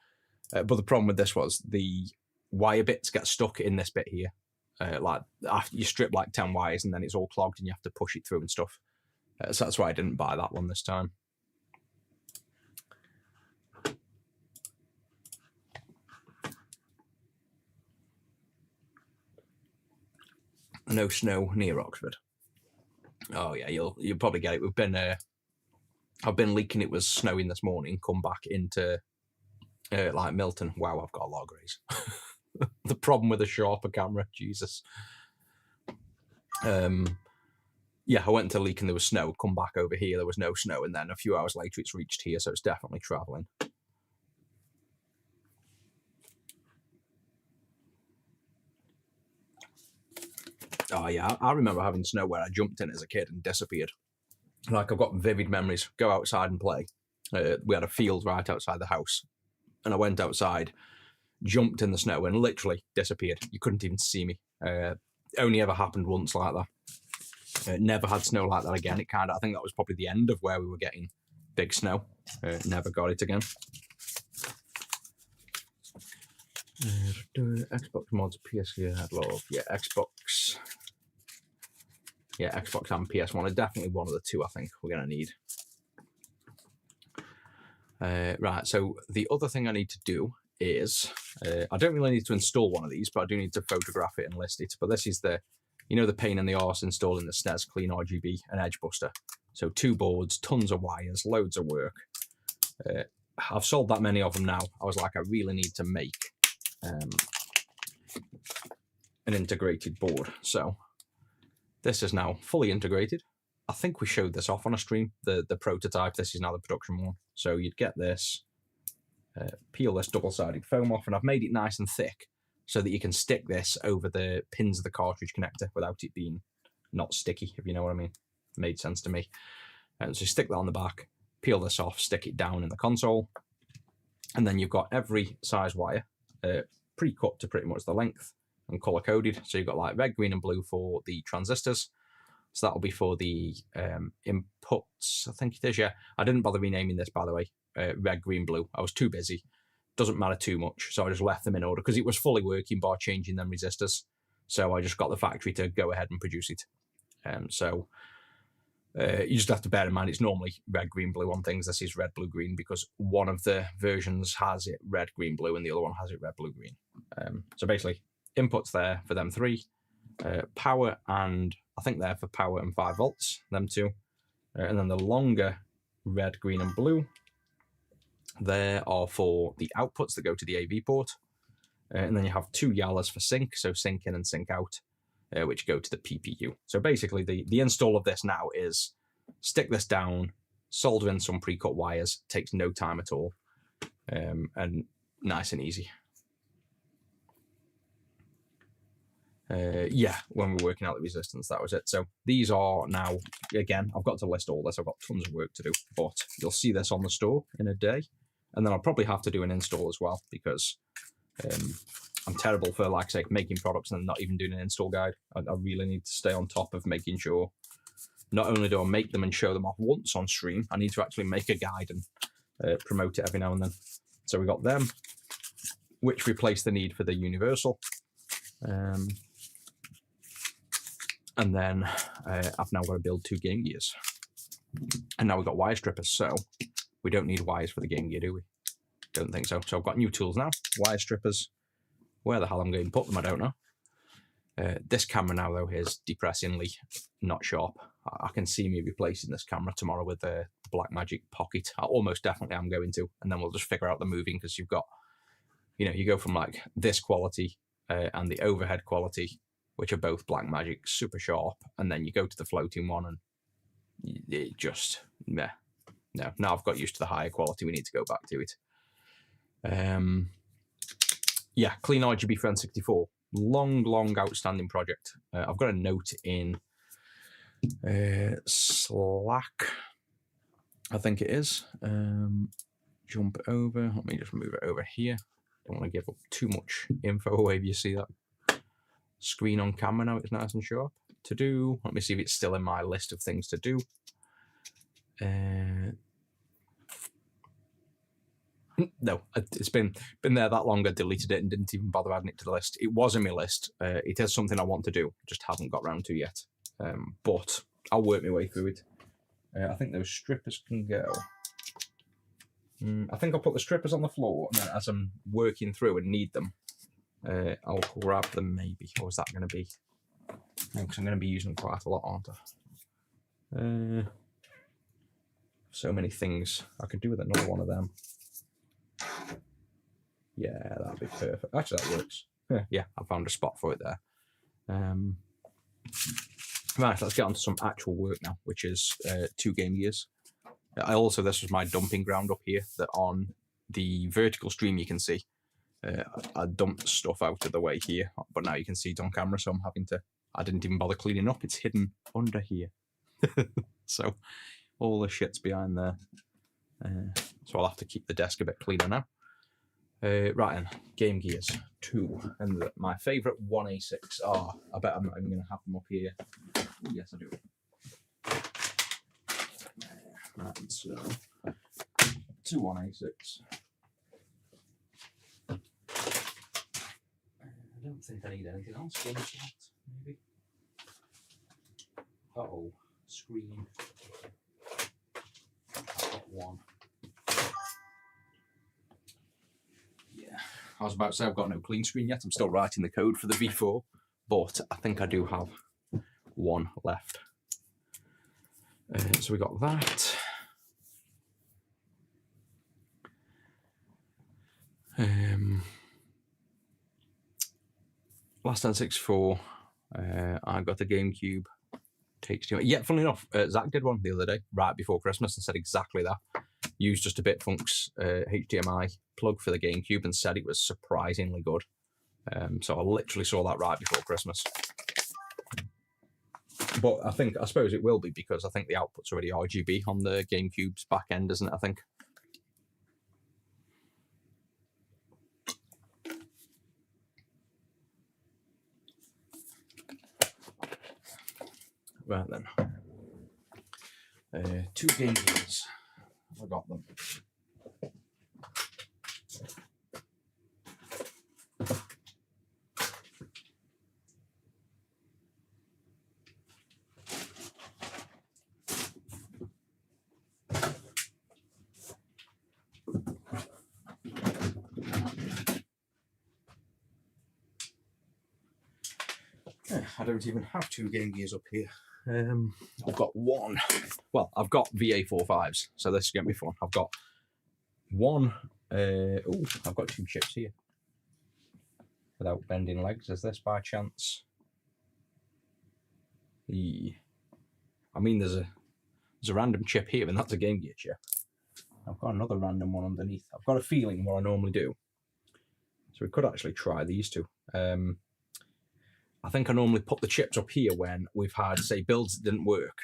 But the problem with this was the wire bits get stuck in this bit here. Like after you strip like 10 wires and then it's all clogged and you have to push it through and stuff. So that's why I didn't buy that one this time. No snow near Oxford. Oh yeah, you'll probably get it. We've been I've been leaking it was snowing this morning. Come back into like Milton. Wow, I've got a lot of greys. The problem with a sharper camera, Jesus. Yeah, I went to leak and there was snow. Come back over here, there was no snow, and then a few hours later it's reached here, so it's definitely travelling. Oh yeah, I remember having snow where I jumped in as a kid and disappeared. Like, I've got vivid memories. Go outside and play. We had a field right outside the house, and I went outside, jumped in the snow, and literally disappeared. You couldn't even see me. Only ever happened once like that. Never had snow like that again. I think that was probably the end of where we were getting big snow. Never got it again. Xbox mods, PS4 had love. Yeah, Xbox. Yeah, Xbox and PS1 are definitely one of the two I think we're going to need. Right, so the other thing I need to do is, I don't really need to install one of these, but I do need to photograph it and list it. But this is the, you know, the pain in the arse installing the SNES Clean RGB and Edgebuster. So 2 boards, tons of wires, loads of work. I've sold that many of them now. I was like, I really need to make an integrated board. So this is now fully integrated. I think we showed this off on a stream, the prototype. This is now the production one. So you'd get this, peel this double-sided foam off, and I've made it nice and thick so that you can stick this over the pins of the cartridge connector without it being not sticky, if you know what I mean. Made sense to me. And so you stick that on the back, peel this off, stick it down in the console, and then you've got every size wire pre-cut to pretty much the length and color-coded. So you've got like red, green, and blue for the transistors. So that'll be for the inputs, I think it is, yeah. I didn't bother renaming this, by the way, red, green, blue. I was too busy. Doesn't matter too much, so I just left them in order because it was fully working by changing them resistors. So I just got the factory to go ahead and produce it. You just have to bear in mind it's normally red, green, blue on things. This is red, blue, green because one of the versions has it red, green, blue, and the other one has it red, blue, green. So basically, inputs there for them three. Power, and I think they're for power and 5 volts, them two. And then the longer red, green, and blue, they are for the outputs that go to the AV port. And then you have 2 YALAs for sync, so sync in and sync out, which go to the PPU. So basically the install of this now is stick this down, solder in some pre-cut wires, takes no time at all, and nice and easy. Yeah, when we're working out the resistance, that was it. So these are now, again, I've got to list all this. I've got tons of work to do, but you'll see this on the store in a day. And then I'll probably have to do an install as well because I'm terrible for, like I say, making products and not even doing an install guide. I really need to stay on top of making sure not only do I make them and show them off once on stream, I need to actually make a guide and promote it every now and then. So we got them, which replace the need for the universal. And then I've now got to build 2 Game Gears. And now we've got wire strippers, so we don't need wires for the Game Gear, do we? Don't think so. So I've got new tools now, wire strippers. Where the hell I'm going to put them, I don't know. This camera now, though, is depressingly not sharp. I can see me replacing this camera tomorrow with a Blackmagic Pocket. I almost definitely am going to, and then we'll just figure out the moving, because you've got, you know, you go from like this quality and the overhead quality, which are both Blackmagic, super sharp, and then you go to the floating one, and it just, meh. No, now I've got used to the higher quality, we need to go back to it. Yeah, clean RGB for N64. Long outstanding project. I've got a note in Slack, I think it is. Jump over. Let me just move it over here. Don't want to give up too much info away. If you see that screen on camera now, it's nice and sharp. To do. Let me see if it's still in my list of things to do. No, it's been there that long. I deleted it and didn't even bother adding it to the list. It was in my list. It is something I want to do, just haven't got round to yet. But I'll work my way through it. I think those strippers can go. I think I'll put the strippers on the floor, and then as I'm working through and need them, I'll grab them maybe. Or is that going to be? No, because I'm going to be using them quite a lot, aren't I? So many things I could do with another one of them. Yeah, that'd be perfect. Actually, that works. Yeah, I found a spot for it there. Right, let's get on to some actual work now, which is 2 Game Gears. This was my dumping ground up here, that on the vertical stream you can see. I dumped stuff out of the way here, but now you can see it on camera, so I'm having to... I didn't even bother cleaning up, it's hidden under here. So, all the shit's behind there. So I'll have to keep the desk a bit cleaner now. Right then, Game Gears 2, and my favourite 1A6. I bet I'm not even going to have them up here. Ooh, yes, I do. Right, so 2 1A6. I don't think I need anything else. Game slot, maybe. Uh-oh, screen. I've got one. I was about to say I've got no clean screen yet. I'm still writing the code for the V4, but I think I do have one left. So we got that. Last N64, I got the GameCube Takes too much. Yeah, funnily enough, Zach did one the other day, right before Christmas, and said exactly that. Used just a Bitfunks HDMI plug for the GameCube and said it was surprisingly good. So I literally saw that right before Christmas. But I suppose it will be because I think the output's already RGB on the GameCube's back end, isn't it? I think. Right then. 2 Game Gears. I got them. I don't even have 2 Game Gears up here. I've got one. Well, I've got VA45s, so this is going to be fun. I've got one. I've got 2 chips here. Without bending legs, is this by chance? I mean, there's a random chip here, and that's a Game Gear chip. I've got another random one underneath. I've got a feeling what I normally do. So we could actually try these 2. I think I normally put the chips up here when we've had, say, builds that didn't work.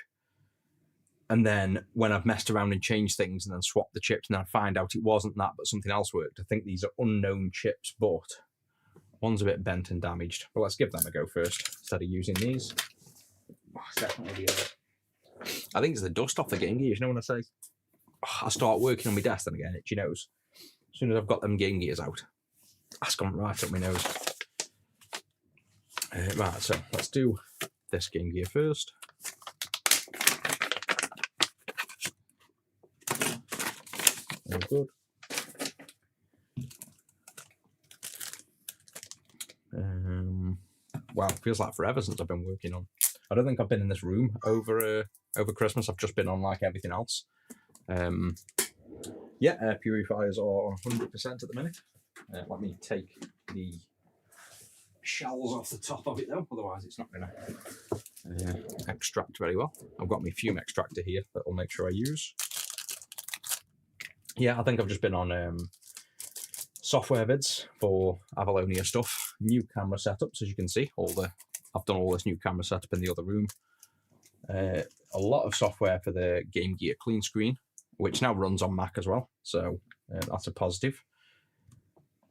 And then when I've messed around and changed things and then swapped the chips and then I find out it wasn't that, but something else worked. I think these are unknown chips, but one's a bit bent and damaged. But let's give them a go first instead of using these. Oh, it's definitely the other. I think it's the dust off the Game Gears, you know what I say? I start working on my desk and again, itchy nose. As soon as I've got them Game Gears out, that's gone right up my nose. Right, so let's do this Game Gear first. All good. Wow, feels like forever since I've been working on. I don't think I've been in this room over Christmas. I've just been on like everything else. Yeah, air purifiers are 100% at the minute. Let me take the shells off the top of it though, otherwise it's not going to extract very well. I've got my fume extractor here that I'll make sure I use. Yeah, I think I've just been on software vids for Avalonia stuff, new camera setups, as you can see. I've done all this new camera setup in the other room. A lot of software for the Game Gear clean screen, which now runs on Mac as well, so that's a positive.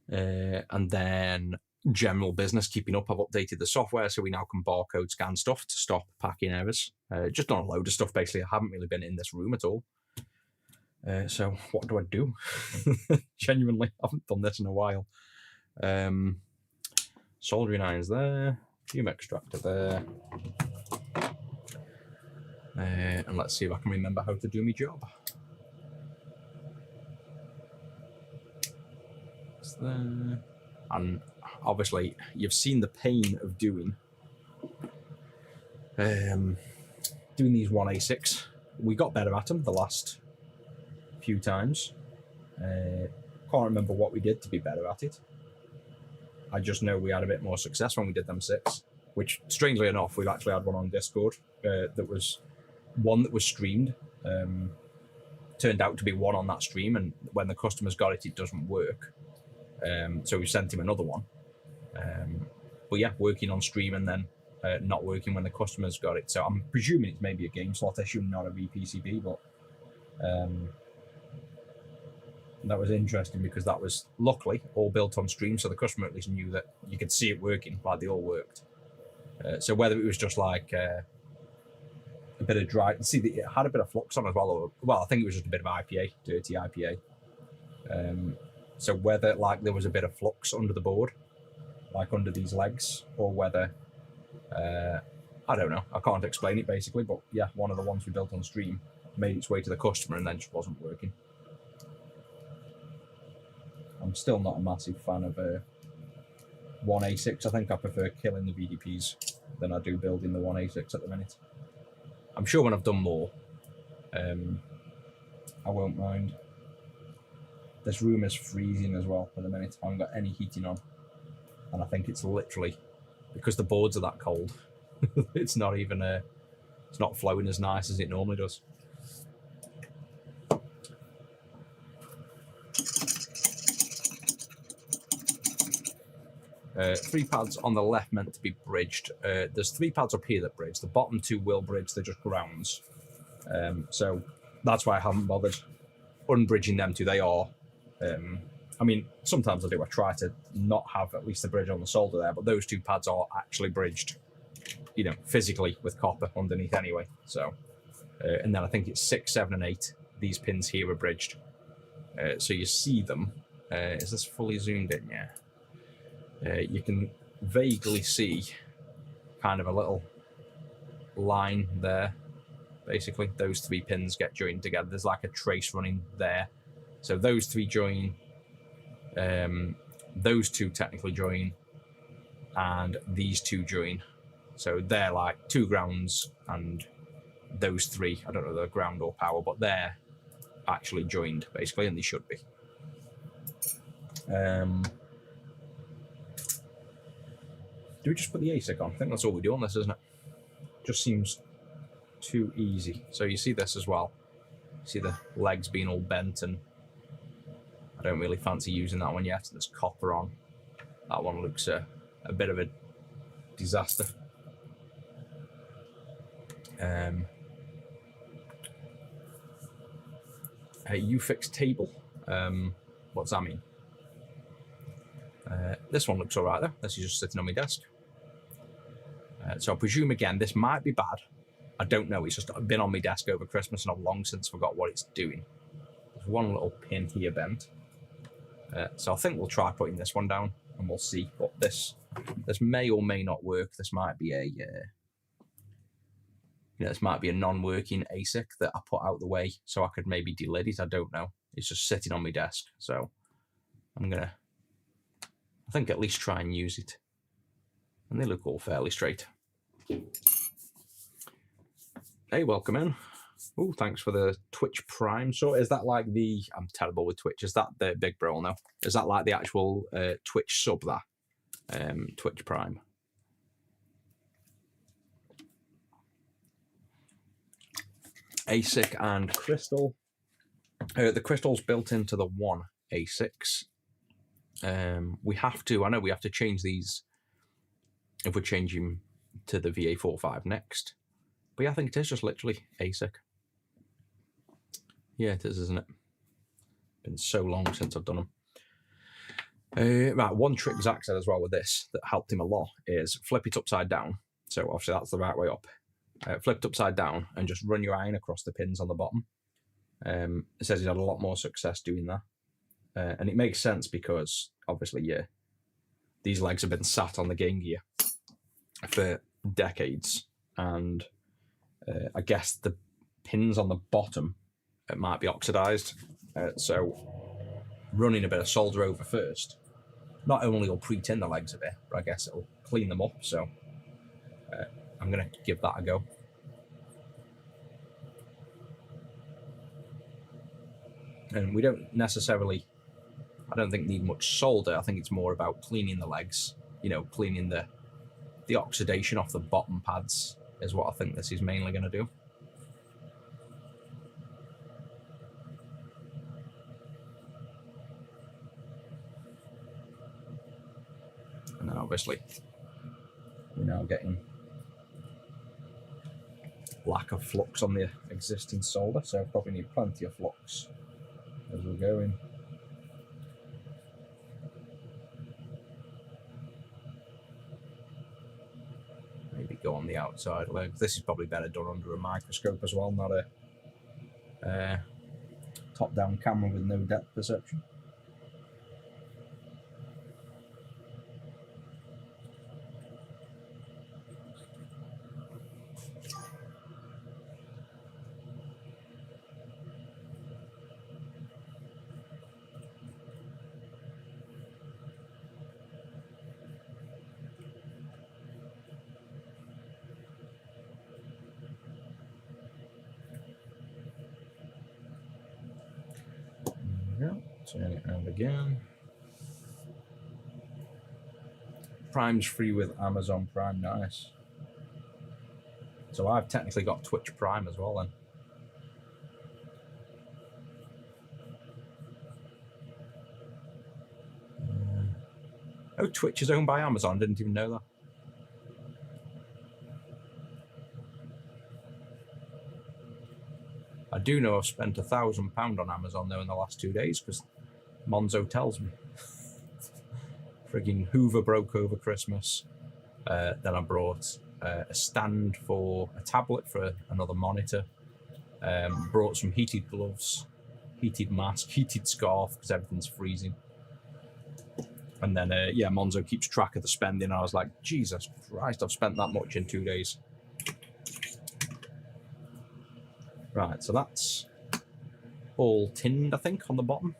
And then general business keeping up. I've updated the software so we now can barcode scan stuff to stop packing errors. Just done a load of stuff basically. I haven't really been in this room at all. So what do I do? Genuinely, I haven't done this in a while. Soldering irons there, fume extractor there. And let's see if I can remember how to do my job. It's there. And obviously, you've seen the pain of doing these 1A6. We got better at them the last few times. Can't remember what we did to be better at it. I just know we had a bit more success when we did them 6, which, strangely enough, we've actually had one on Discord that was one that was streamed. Turned out to be one on that stream, and when the customers got it, it doesn't work. So we sent him another one. But yeah, working on stream and then not working when the customers got it. So I'm presuming it's maybe a game slot issue, not a VPCB, but that was interesting because that was luckily all built on stream, so the customer at least knew that you could see it working, like they all worked. So whether it was just like a bit of dry, see, it had a bit of flux on as well, or, well, I think it was just a bit of IPA, dirty IPA. So whether like there was a bit of flux under the board, like under these legs, or whether, I don't know, I can't explain it basically, but yeah, one of the ones we built on stream made its way to the customer and then just wasn't working. I'm still not a massive fan of 1A6. I think I prefer killing the VDPs than I do building the 1A6 at the minute. I'm sure when I've done more, I won't mind. This room is freezing as well at the minute. I haven't got any heating on. And I think it's literally because the boards are that cold. It's not even It's not flowing as nice as it normally does. Three pads on the left meant to be bridged. There's three pads up here that bridge. The bottom two will bridge, they're just grounds. So that's why I haven't bothered unbridging them two. They are, I mean, sometimes I do. I try to not have at least the bridge on the solder there, but those two pads are actually bridged, you know, physically with copper underneath anyway. So, and then I think it's 6, 7, and 8. These pins here are bridged. So you see them. Is this fully zoomed in? Yeah. You can vaguely see kind of a little line there. Basically, those three pins get joined together. There's like a trace running there. So those three join, those two technically join, and these two join. So they're like two grounds, and those three, I don't know if they're ground or power, but they're actually joined, basically, and they should be. Do we just put the ASIC on? I think that's all we do on this, isn't it? Just seems too easy. So you see this as well. See the legs being all bent, and I don't really fancy using that one yet. There's copper on. That one looks a bit of a disaster. UFix table. What's that mean? This one looks all right though. This is just sitting on my desk. So I presume again, this might be bad. I don't know. It's just been on my desk over Christmas and I've long since forgot what it's doing. There's one little pin here bent. So I think we'll try putting this one down and we'll see. But this may or may not work. This might be a this might be a non-working ASIC that I put out the way so I could maybe delete it. I don't know. It's just sitting on my desk. So I'm gonna, I think, at least try and use it. And they look all fairly straight. Hey, welcome in. Oh, thanks for the Twitch Prime. So is that like the, I'm terrible with Twitch, is that the Big Bro now? Is that like the actual Twitch sub that? Twitch Prime. ASIC and crystal. The crystal's built into the one ASICs. We have to, I know we have to change these if we're changing to the VA45 next. But yeah, I think it is just literally ASIC. Yeah, it is, isn't it? Been so long since I've done them. Right, one trick Zach said as well with this that helped him a lot is flip it upside down. So obviously that's the right way up. Flip it upside down and just run your iron across the pins on the bottom. It says he's had a lot more success doing that. And it makes sense because obviously, yeah, these legs have been sat on the Game Gear for decades, and I guess the pins on the bottom might be oxidized. So running a bit of solder over first, not only will pre-tin the legs a bit, but I guess it'll clean them up. So I'm going to give that a go. And we don't necessarily, I don't think, need much solder. I think it's more about cleaning the legs, you know, cleaning the oxidation off the bottom pads is what I think this is mainly going to do. And then obviously we're now getting lack of flux on the existing solder, so probably need plenty of flux as we're going. Maybe go on the outside leg. This is probably better done under a microscope as well, not a top-down camera with no depth perception. Turn it around again. Prime's free with Amazon Prime, nice. So I've technically got Twitch Prime as well then. Oh, Twitch is owned by Amazon. Didn't even know that. I do know I've spent £1,000 on Amazon though in the last 2 days because Monzo tells me. Frigging Hoover broke over Christmas. Then I brought a stand for a tablet for another monitor. Brought some heated gloves, heated mask, heated scarf because everything's freezing. And then, yeah, Monzo keeps track of the spending. I was like, Jesus Christ, I've spent that much in 2 days. Right, so that's all tinned, I think, on the bottom.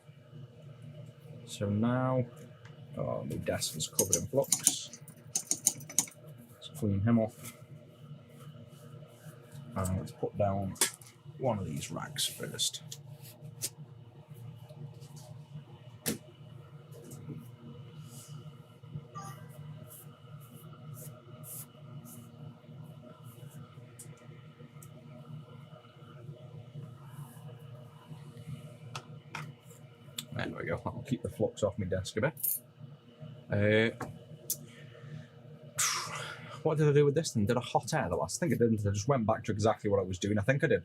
So now, oh, my desk is covered in flux. Let's clean him off. And let's put down one of these rags first. There we go. I'll keep the flux off my desk a bit. What did I do with this then? Did I hot air the last thing? I didn't. I just went back to exactly what I was doing. I think I did.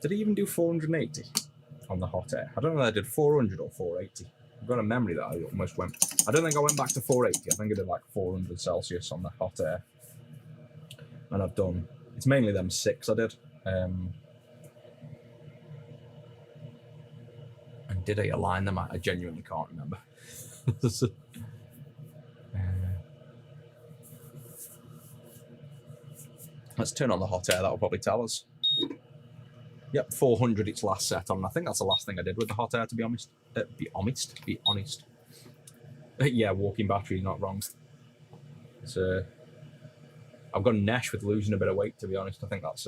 Did I even do 480 on the hot air? I don't know if I did 400 or 480. I've got a memory that I almost went. I don't think I went back to 480. I think I did like 400 Celsius on the hot air. And I've done. It's mainly them 6 I did. And did I align them? I genuinely can't remember. Let's turn on the hot air. That'll probably tell us. Yep, 400 its last set on. I think that's the last thing I did with the hot air, to be honest. Be honest. Yeah, walking battery, not wrong. It's I've gone Nesh with losing a bit of weight, to be honest. I think that's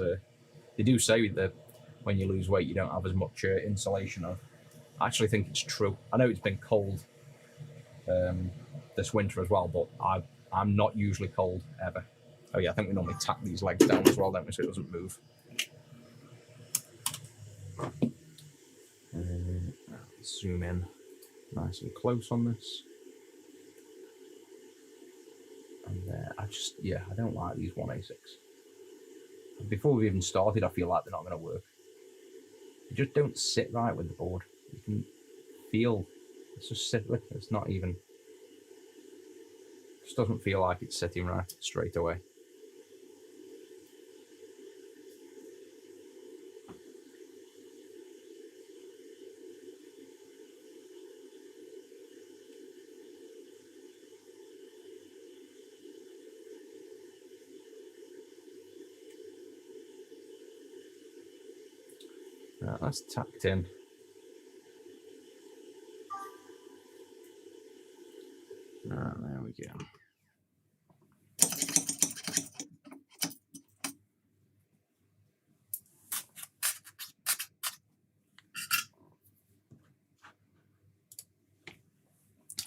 they do say that when you lose weight, you don't have as much insulation on. I actually think it's true. I know it's been cold this winter as well, but I'm not usually cold ever. Oh yeah, I think we normally tack these legs down as well, don't we, so it doesn't move. Zoom in nice and close on this. And I don't like these 1A6. Before we've even started, I feel like they're not going to work. They just don't sit right with the board. You can feel it's just it's not even. Just doesn't feel like it's sitting right straight away. Right, that's tacked in. Right, there we go.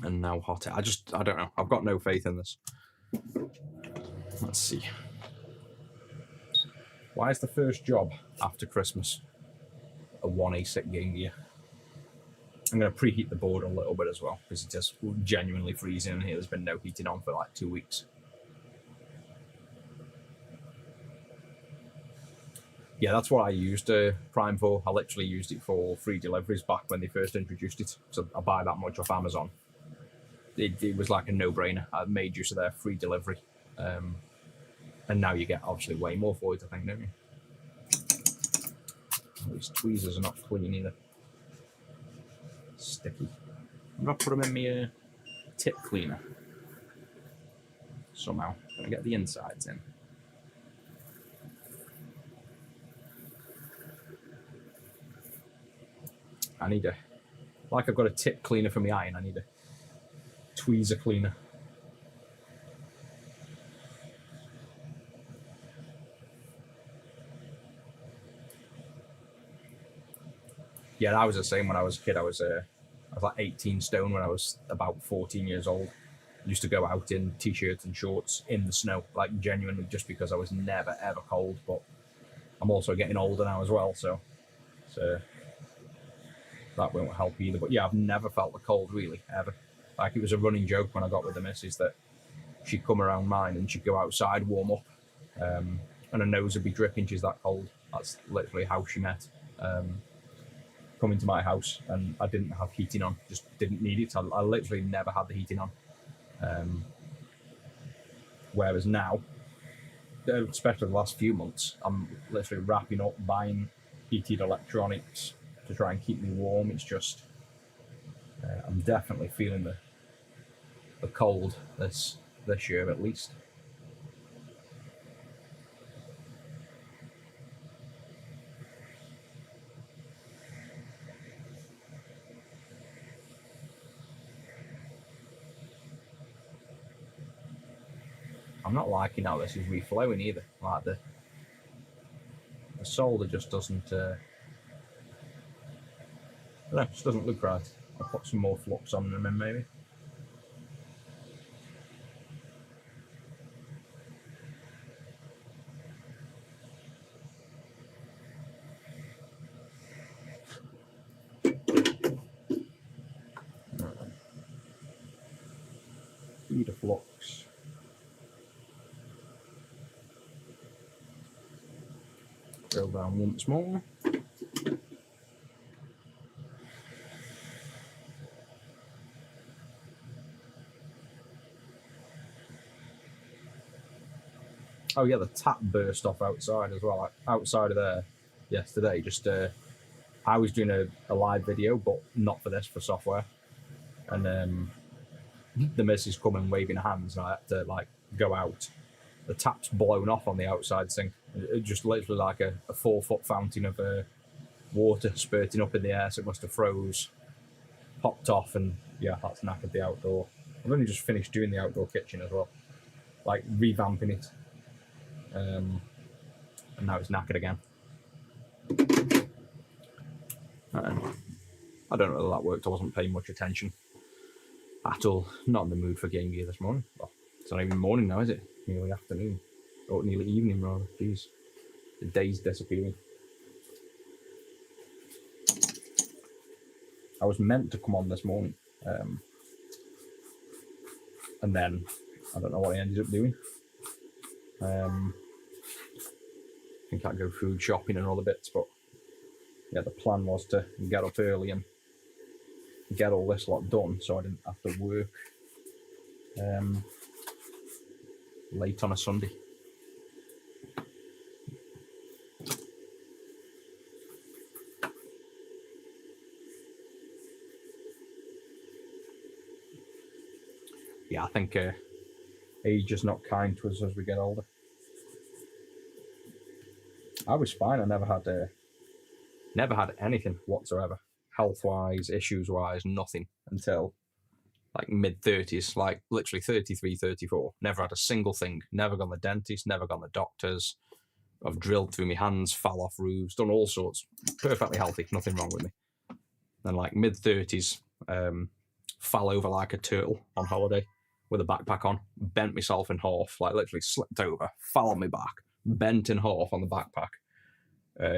And now hot air. I don't know. I've got no faith in this. Let's see. Why is the first job after Christmas a 1A6 Game Gear? I'm going to preheat the board a little bit as well because it's just genuinely freezing in here. There's been no heating on for like 2 weeks. Yeah, that's what I used Prime for. I literally used it for free deliveries back when they first introduced it. So I buy that much off Amazon. It was like a no-brainer. I made use of their free delivery. And now you get obviously way more for it, I think, don't you? These tweezers are not clean either. Sticky. I'm going to put them in my tip cleaner. Somehow. I'm going to get the insides in. I need a... Like I've got a tip cleaner for my iron, I need a tweezer cleaner. Yeah, I was the same when I was a kid. I was like 18 stone when I was about 14 years old. Used to go out in t-shirts and shorts in the snow, like genuinely, just because I was never ever cold. But I'm also getting older now as well, so that won't help either. But yeah, I've never felt the cold really ever. Like, it was a running joke when I got with the missus that she'd come around mine and she'd go outside, warm up, and her nose would be dripping. She's that cold. That's literally how she met. Coming to my house, and I didn't have heating on, just didn't need it. I literally never had the heating on. Whereas now, especially the last few months, I'm literally wrapping up, buying heated electronics to try and keep me warm. It's just, I'm definitely feeling the cold this year at least. I'm not liking how this is reflowing either. Like, the solder just doesn't. No, it just doesn't look right. I'll put some more flux on them in maybe. Feed a flux. Drill down once more. Oh yeah, the tap burst off outside as well. Like, outside of there yesterday, just I was doing a live video, but not for this, for software. And the missus come and waving hands, and I had to like go out. The tap's blown off on the outside sink. It just literally like a 4-foot fountain of water spurting up in the air, so it must have froze, popped off, and yeah, that's knackered the outdoor. I've only just finished doing the outdoor kitchen as well, like revamping it. And now it's knackered again. I don't know whether that worked. I wasn't paying much attention at all. Not in the mood for Game Gear this morning. Well, it's not even morning now, is it? Nearly afternoon. Or nearly evening, rather. Jeez. The day's disappearing. I was meant to come on this morning. And then, I don't know what I ended up doing. I think I'd go food shopping and all the bits, but yeah, the plan was to get up early and get all this lot done, so I didn't have to work late on a Sunday. Yeah, I think age is not kind to us as we get older. I was fine. I never had anything whatsoever, health-wise, issues-wise, nothing until like mid-30s, like literally 33, 34. Never had a single thing. Never gone to the dentist, never gone to the doctors. I've drilled through my hands, fell off roofs, done all sorts. Perfectly healthy, nothing wrong with me. Then like mid-30s, fell over like a turtle on holiday with a backpack on, bent myself in half, like literally slipped over, fell on my back, bent in half on the backpack.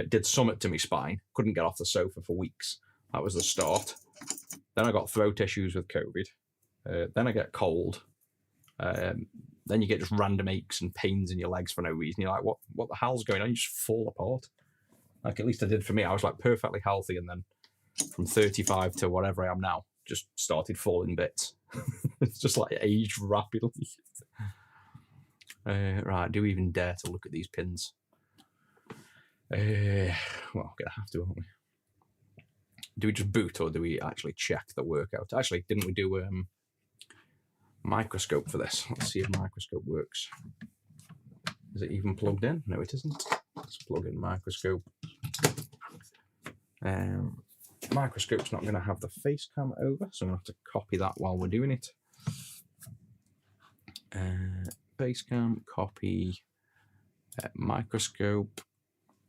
Did summit to my spine, couldn't get off the sofa for weeks. That was the start. Then I got throat issues with COVID. Then I get cold. Then you get just random aches and pains in your legs for no reason. You're like, what the hell's going on? You just fall apart. Like, at least I did for me. I was like perfectly healthy, and then from 35 to whatever I am now, just started falling bits. It's just like aged rapidly. Right, do we even dare to look at these pins? Well, gonna have to, aren't we? Do we just boot, or do we actually check the workout? Actually, didn't we do microscope for this? Let's see if microscope works. Is it even plugged in? No, it isn't. Let's plug in microscope. Microscope's not going to have the face cam over, so I'm going to have to copy that while we're doing it. Face cam, copy, microscope.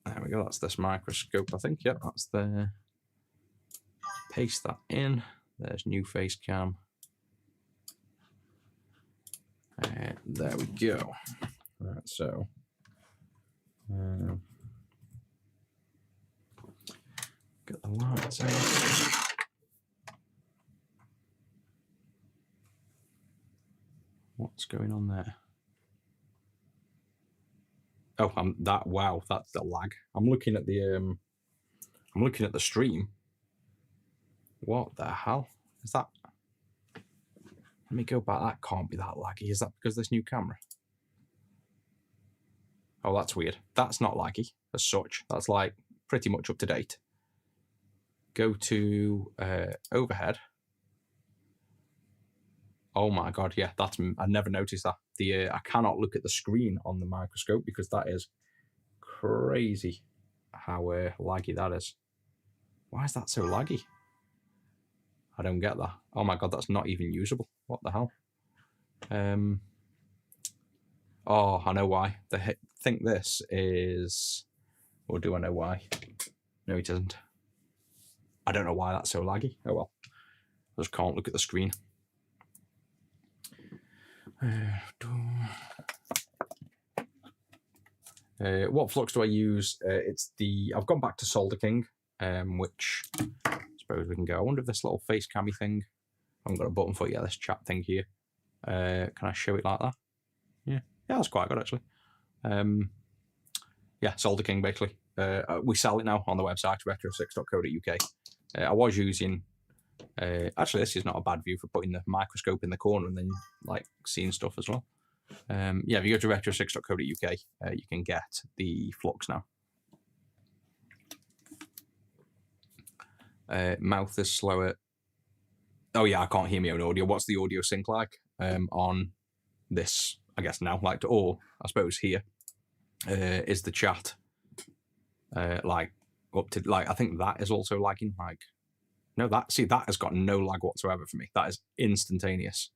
There we go, that's this microscope, I think. Yep, that's there. Paste that in. There's new face cam. There we go. Right, so get the lights out. What's going on there? Oh, wow, that's the lag. I'm looking at the stream. What the hell is that? Let me go back. That can't be that laggy. Is that because of this new camera? Oh, that's weird. That's not laggy as such. That's like pretty much up to date. Go to overhead. Oh my god, yeah, I never noticed that. I cannot look at the screen on the microscope because that is crazy how laggy that is. Why is that so laggy? I don't get that. Oh my god, that's not even usable. What the hell? Oh, I know why. They think this is... Or do I know why? No, it isn't. I don't know why that's so laggy. Oh well. I just can't look at the screen. What flux do I use? I've gone back to Solder King, which I suppose we can go. I wonder if this little face cammy thing, I haven't got a button for it yet, this chat thing here. Can I show it like that? Yeah, that's quite good actually. Yeah, Solder King basically. We sell it now on the website, retro6.co.uk. I was using, actually this is not a bad view for putting the microscope in the corner and then like seeing stuff as well. Yeah, if you go to retro6.co.uk, you can get the flux now. Mouth is slower. Oh yeah, I can't hear my own audio. What's the audio sync like on this? I guess now, or I suppose here is the chat like up to I think that is also lagging. No, that has got no lag whatsoever for me. That is instantaneous.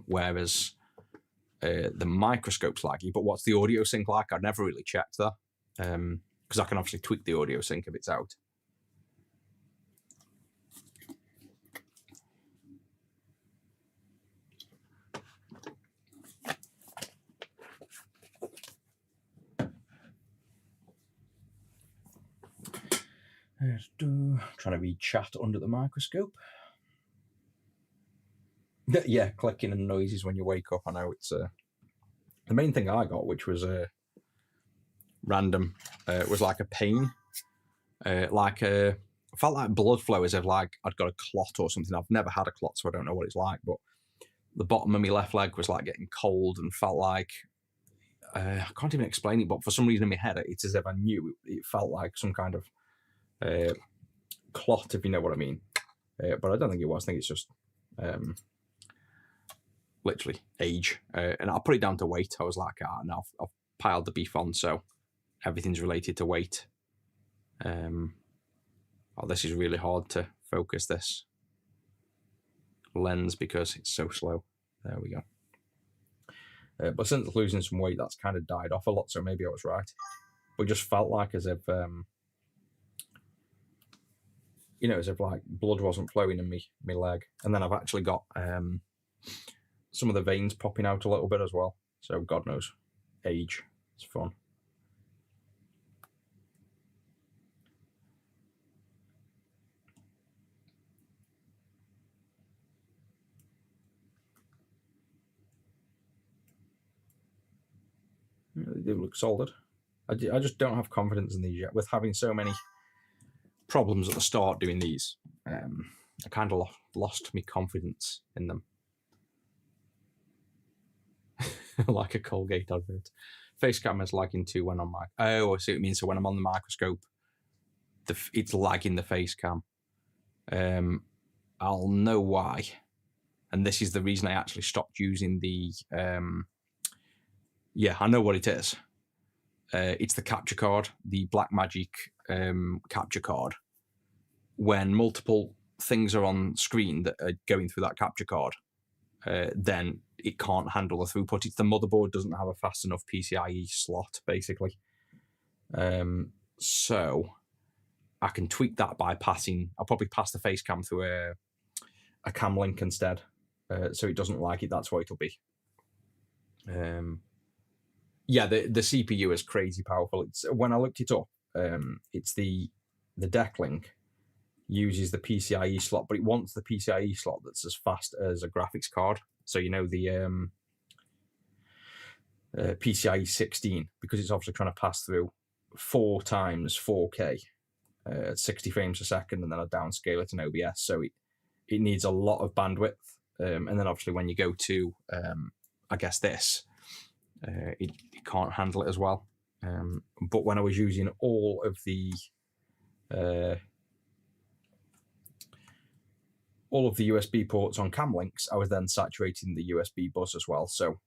Whereas the microscope's laggy. But what's the audio sync like? I've never really checked that because I can obviously tweak the audio sync if it's out. Trying to read chat under the microscope. Yeah, clicking and noises when you wake up. I know it's the main thing I got, which was random. Was like a pain, felt like blood flow as if I'd got a clot or something. I've never had a clot, so I don't know what it's like. But the bottom of my left leg was like getting cold and felt like I can't even explain it. But for some reason in my head, it's as if I knew it felt like some kind of clot, if you know what I mean. But I don't think it was. I think it's just literally age. And I put it down to weight. I was like, no, I've piled the beef on, so everything's related to weight. Oh, this is really hard to focus this lens because it's so slow. There we go. But since losing some weight, that's kind of died off a lot, so maybe I was right. But it just felt like as if as if like blood wasn't flowing in my leg. And then I've actually got some of the veins popping out a little bit as well. So God knows, age. It's fun. They do look solid. I just don't have confidence in these yet. With having so many problems at the start doing these, I kind of lost my confidence in them. Like a Colgate advert. Face camera's lagging too when on oh, I see what you mean. So when I'm on the microscope, it's lagging the face cam. I'll know why. And this is the reason I actually stopped using the... yeah, I know what it is. It's the capture card, the Blackmagic capture card. When multiple things are on screen that are going through that capture card, then it can't handle the throughput. It's the motherboard doesn't have a fast enough PCIe slot, basically. So I can tweak that by I'll probably pass the face cam through a cam link instead. So it doesn't like it, that's what it'll be. Yeah, the CPU is crazy powerful. It's when I looked it up, it's the Decklink uses the PCIe slot, but it wants the PCIe slot that's as fast as a graphics card. So you know the PCIe 16, because it's obviously trying to pass through 4 times 4K at 60 frames a second, and then I downscale it in OBS. So it needs a lot of bandwidth. And then obviously when you go to, I guess this, it can't handle it as well. But when I was using all of the USB ports on Camlinks, I was then saturating the USB bus as well. So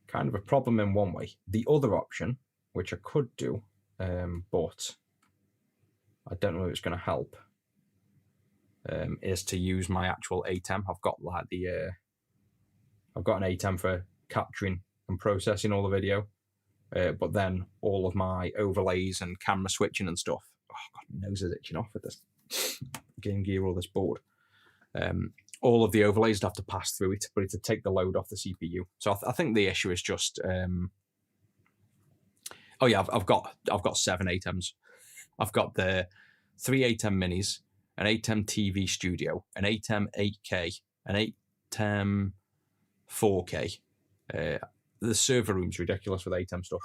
kind of a problem in one way. The other option, which I could do, but I don't know if it's going to help, is to use my actual ATEM. I've got like I've got an ATEM for capturing and processing all the video, but then all of my overlays and camera switching and stuff. Oh God, my nose is itching off with this Game Gear or this board. All of the overlays would have to pass through it, but it'd take the load off the CPU. So I think the issue is just, oh yeah, I've got 7 ATEMs. I've got the 3 ATEM minis, an ATEM TV Studio, an ATEM 8K, an ATEM 4K. The server room's ridiculous with ATEM stuff.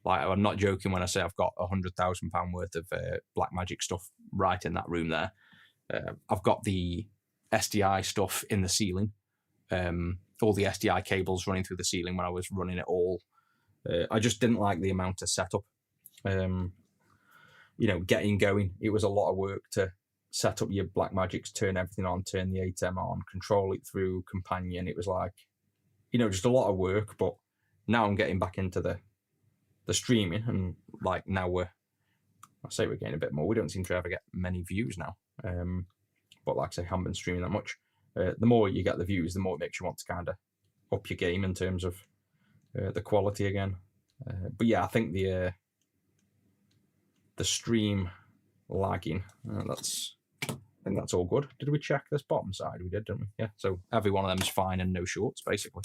Like, I'm not joking when I say I've got £100,000 worth of Blackmagic stuff right in that room there. I've got the SDI stuff in the ceiling. All the SDI cables running through the ceiling when I was running it all. I just didn't like the amount of setup. Getting going. It was a lot of work to set up your Blackmagics, turn everything on, turn the ATEM on, control it through Companion. It was like, just a lot of work. But now I'm getting back into the streaming, and like now we're getting a bit more. We don't seem to ever get many views now. But like I say, I haven't been streaming that much. The more you get the views, the more it makes you want to kind of up your game in terms of the quality again. But yeah, I think the stream lagging, I think that's all good. Did we check this bottom side? We did, didn't we? Yeah, so every one of them is fine and no shorts, basically.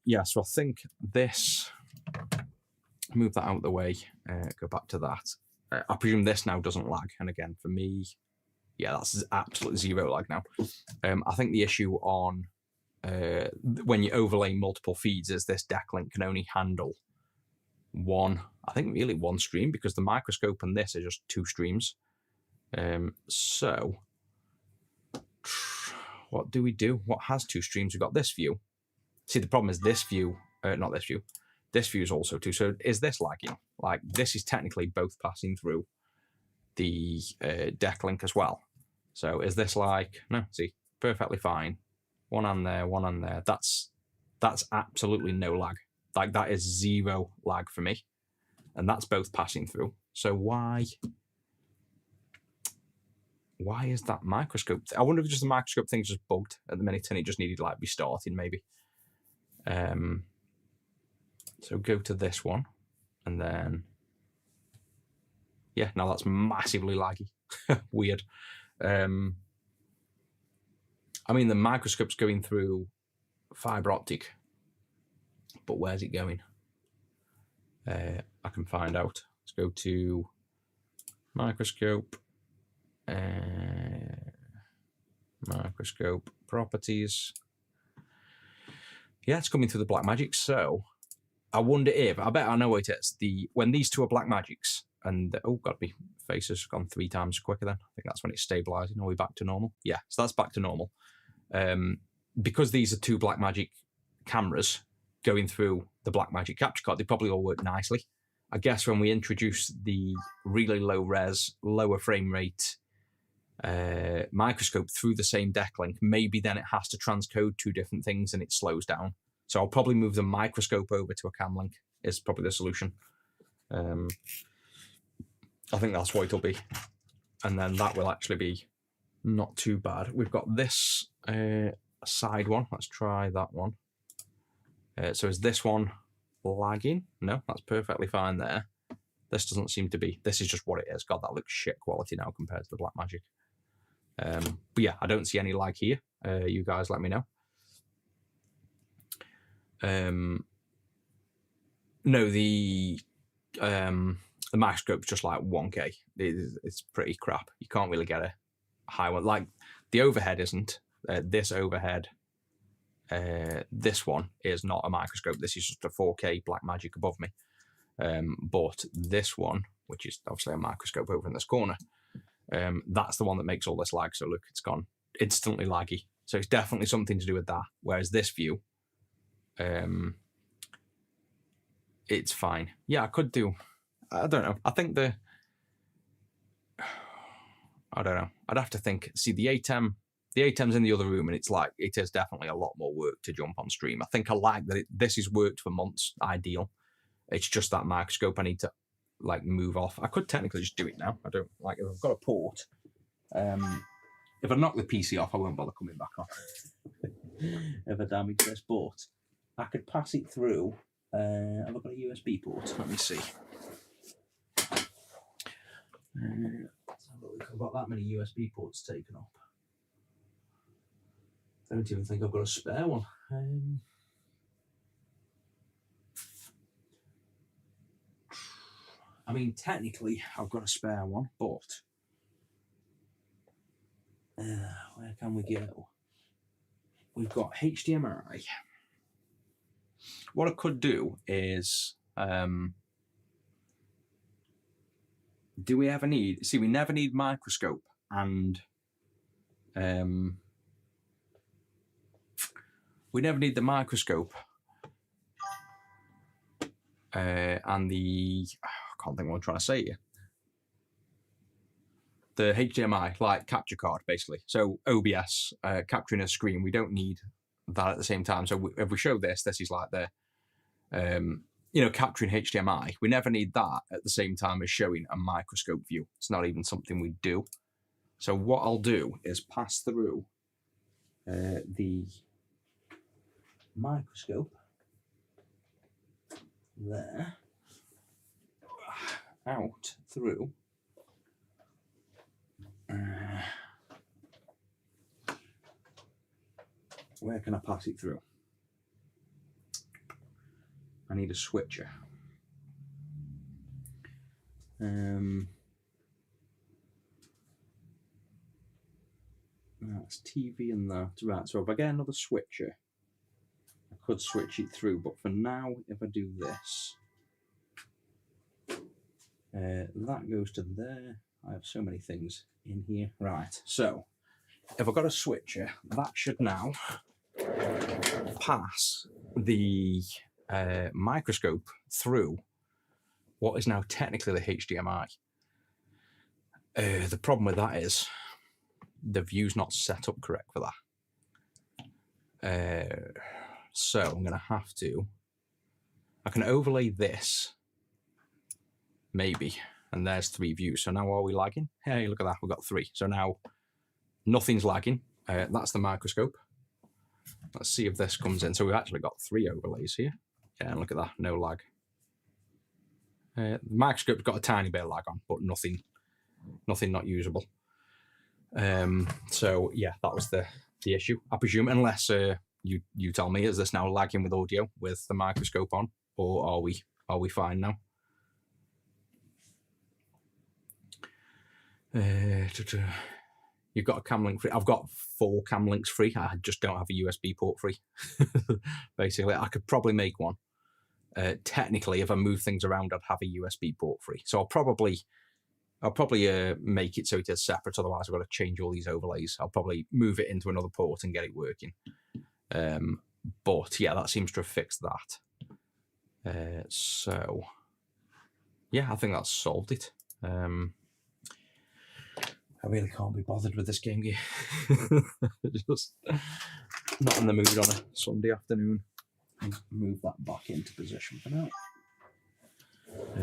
Yeah, so I think this, move that out of the way, go back to that. I presume this now doesn't lag, and again, for me, yeah, that's absolute zero lag now. I think the issue on when you overlay multiple feeds is this Decklink can only handle one stream, because the microscope and this are just 2 streams. So what do we do? What has 2 streams? We've got this view. See, the problem is this view, not this view. This view is also 2. So is this lagging? Like, this is technically both passing through the Decklink as well. So is this like, no, see, perfectly fine. One on there, one on there. That's absolutely no lag. Like, that is 0 lag for me. And that's both passing through. So why is that microscope? I wonder if just the microscope thing's just bugged at the minute and it just needed like restarting maybe. So go to this one, and then, yeah, now that's massively laggy. Weird. I mean, the microscope's going through fiber optic, but where's it going? I can find out. Let's go to microscope, microscope properties. Yeah, it's coming through the Blackmagic. So I wonder if, I bet I know what it is. When these 2 are Blackmagics, and oh god, my face has gone 3 times quicker then. I think that's when it's stabilizing. Are we back to normal? Yeah, so that's back to normal. Because these are 2 Blackmagic cameras going through the Blackmagic capture card, they probably all work nicely. I guess when we introduce the really low res, lower frame rate microscope through the same Decklink, maybe then it has to transcode 2 different things and it slows down. So I'll probably move the microscope over to a Camlink is probably the solution. I think that's what it'll be. And then that will actually be not too bad. We've got this side one. Let's try that one. So is this one lagging? No, that's perfectly fine there. This doesn't seem to be. This is just what it is. God, that looks shit quality now compared to the Blackmagic. But yeah, I don't see any lag here. You guys let me know. No, the microscope's just like 1K. It's pretty crap. You can't really get a high one. Like the overhead isn't. This overhead, this one is not a microscope. This is just a 4K Blackmagic above me. But this one, which is obviously a microscope over in this corner, that's the one that makes all this lag. So look, it's gone instantly laggy. So it's definitely something to do with that. Whereas this view, it's fine. Yeah, I could do. I don't know. I think I don't know. I'd have to think. See, the ATEM's in the other room, and it's like it is definitely a lot more work to jump on stream. I think I like that this has worked for months. Ideal. It's just that microscope I need to like move off. I could technically just do it now. I don't like if I've got a port. If I knock the PC off, I won't bother coming back on. If I damage this, but I could pass it through. Have I got a USB port? Let me see. Let's have a look. I've got that many USB ports taken up. I don't even think I've got a spare one. I mean, technically, I've got a spare one, but where can we go? We've got HDMI. What I could do is, do we ever need? See, we never need microscope, and we never need the microscope, and the I can't think what I'm trying to say here. The HDMI, like capture card, basically. So OBS, capturing a screen, we don't need that at the same time. So if we show this is like the, capturing HDMI. We never need that at the same time as showing a microscope view. It's not even something we do. So what I'll do is pass through the microscope there, out through where can I pass it through? I need a switcher. That's TV and that. Right, so if I get another switcher, I could switch it through, but for now, if I do this, that goes to there. I have so many things in here. Right, so if I've got a switcher, that should now pass the microscope through what is now technically the HDMI. The problem with that is the view's not set up correct for that. So I'm going to have to, I can overlay this, maybe, and there's 3 views. So now are we lagging? Hey, look at that, we've got 3. So now nothing's lagging. That's the microscope. Let's see if this comes in. So we've actually got 3 overlays here. Yeah, and look at that, no lag. The microscope's got a tiny bit of lag on, but nothing not usable. So yeah, that was the issue. I presume, unless you tell me, is this now lagging with audio with the microscope on, or are we fine now? You've got a cam link free. I've got 4 cam links free. I just don't have a USB port free. Basically, I could probably make one. Technically, if I move things around, I'd have a USB port free. So I'll probably make it so it is separate. Otherwise, I've got to change all these overlays. I'll probably move it into another port and get it working. But yeah, that seems to have fixed that. So yeah, I think that's solved it. I really can't be bothered with this game gear. Just not in the mood on a Sunday afternoon. Move that back into position for now.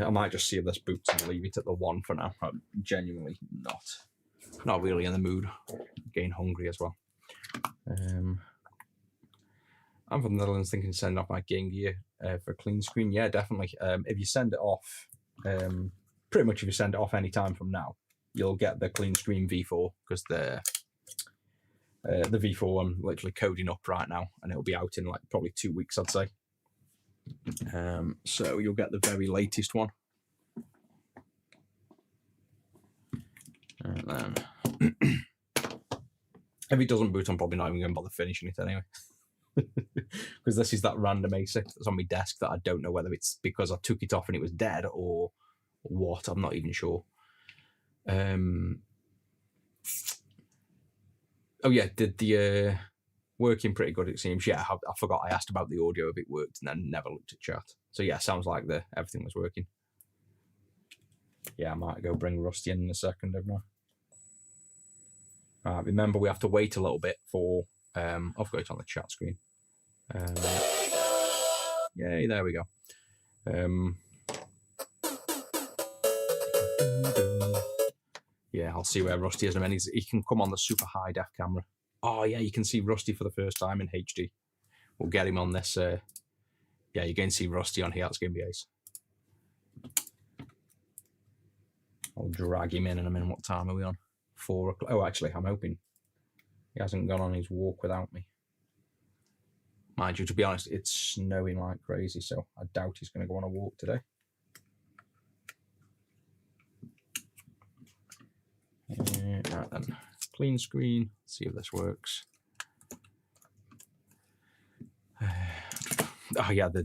I might just see if this boots and leave it at the 1 for now. I'm genuinely not really in the mood. Getting hungry as well. I'm from the Netherlands, thinking of sending off my game gear for clean screen. Yeah, definitely. If you send it off, pretty much if you send it off any time from now, you'll get the clean screen V4 because The V4 I'm literally coding up right now, and it'll be out in like probably 2 weeks, I'd say. So you'll get the very latest one. And then if it doesn't boot, I'm probably not even going to bother finishing it anyway. Because this is that random ASIC that's on my desk that I don't know whether it's because I took it off and it was dead or what. I'm not even sure. Oh yeah, did the working pretty good, it seems. Yeah, I forgot I asked about the audio if it worked and then never looked at chat. So yeah, sounds like everything was working. Yeah, I might go bring Rusty in a second, don't I? Remember, we have to wait a little bit for... I've got it on the chat screen. Yay, there we go. Yeah, I'll see where Rusty is in a minute. He can come on the super high def camera. Oh yeah, you can see Rusty for the first time in HD. We'll get him on this. Yeah, you're going to see Rusty on here. That's going to be ace. I'll drag him in a minute. What time are we on? 4 o'clock. Oh, actually, I'm hoping he hasn't gone on his walk without me. Mind you, to be honest, it's snowing like crazy, so I doubt he's going to go on a walk today. Right then, clean screen. Let's see if this works. Oh yeah, the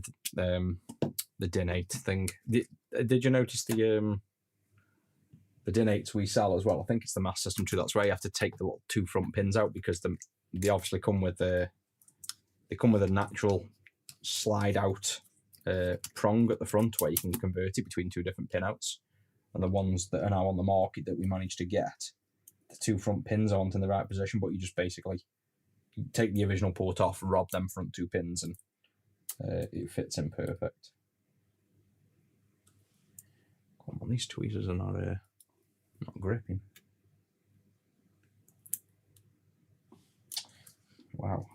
DIN8 thing. Did you notice the DIN8s we sell as well? I think it's the Mass System 2. That's where you have to take the little 2 front pins out because they obviously come with a natural slide out prong at the front where you can convert it between 2 different pin outs. And the ones that are now on the market that we managed to get, the 2 front pins aren't in the right position, but you just basically take the original port off, rob them front 2 pins, and it fits in perfect. Come on, these tweezers are not gripping. Wow.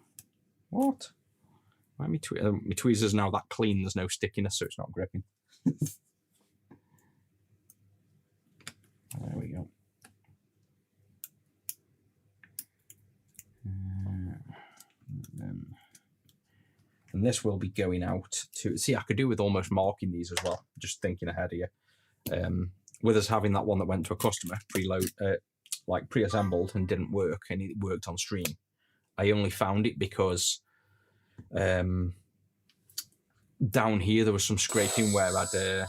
What? Why my tweezer's now that clean, there's no stickiness, so it's not gripping. There we go. And this will be going out to... See, I could do with almost marking these as well, just thinking ahead of you. With us having that one that went to a customer, pre-assembled and didn't work, and it worked on stream. I only found it because down here there was some scraping where I'd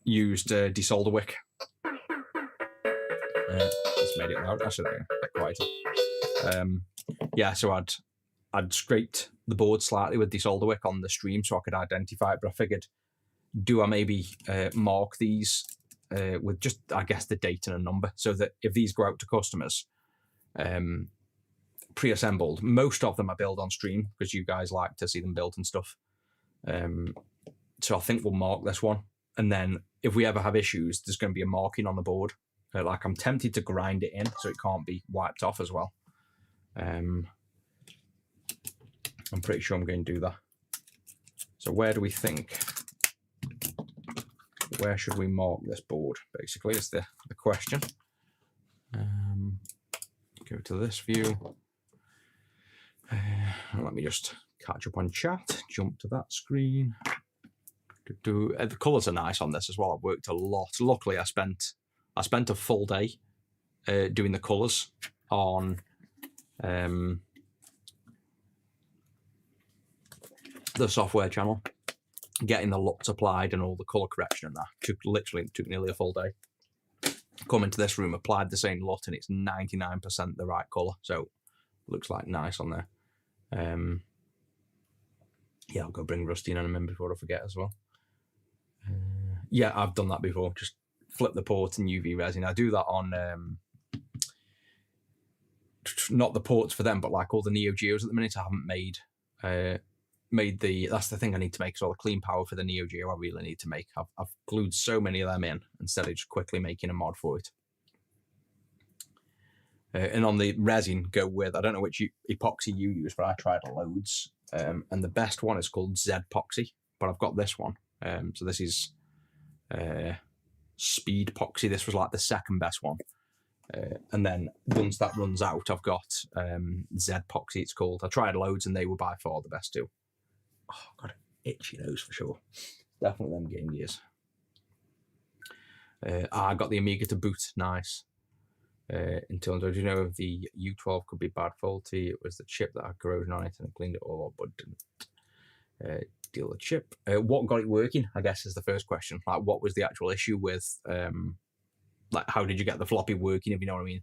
used desolder wick. Just made it loud. Actually, a bit quieter. Yeah, so I'd scraped the board slightly with desolder wick on the stream so I could identify it, but I figured, do I maybe mark these with just, I guess, the date and a number, so that if these go out to customers, pre-assembled, most of them I build on stream because you guys like to see them built and stuff. So I think we'll mark this one, and then if we ever have issues, there's going to be a marking on the board. Like, I'm tempted to grind it in so it can't be wiped off as well. I'm pretty sure I'm going to do that. So where do we think? Where should we mark this board? Basically, is the question. Go to this view. Let me just catch up on chat. Jump to that screen. The colours are nice on this as well. I've worked a lot. Luckily, I spent a full day doing the colours on the software channel, getting the LUTs applied and all the colour correction and that. Took nearly a full day. Come into this room, applied the same LUT, and it's 99% the right colour. So looks like nice on there. Yeah, I'll go bring Rusty in a minute before I forget as well. Yeah, I've done that before. Just flip the port in UV resin. I do that on not the ports for them, but like all the Neo Geos at the minute. I haven't made the. That's the thing I need to make. So all the clean power for the Neo Geo I really need to make. I've glued so many of them in instead of just quickly making a mod for it. And on the resin, go with, I don't know which epoxy you use, but I tried loads. And the best one is called Z-Poxy, but I've got this one. So this is Speed Poxy. This was like the second best one. And then once that runs out, I've got Z-Poxy, it's called. I tried loads and they were by far the best too. Oh, got itchy nose for sure. Definitely them Game Gears. I got the Amiga to boot, nice. Until, do you know if the U12 could be bad faulty? It was the chip that had corrosion on it and I cleaned it all up, but didn't deal the chip. What got it working, I guess, is the first question. Like, what was the actual issue with, like, how did you get the floppy working, if you know what I mean?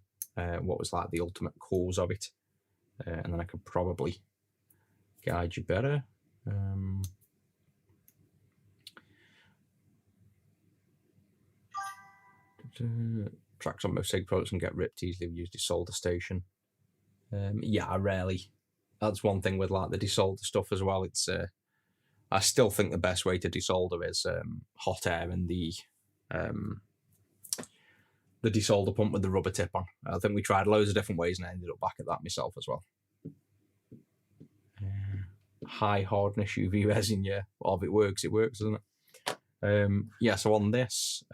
What was, like, the ultimate cause of it? And then I could probably guide you better. Tracks on most SIG products can get ripped easily if you use desolder station. Yeah, I rarely. That's one thing with like the desolder stuff as well. It's I still think the best way to desolder is hot air and the desolder pump with the rubber tip on. I think we tried loads of different ways and I ended up back at that myself as well. High hardness UV resin, yeah. Well, if it works, doesn't it? Yeah, so on this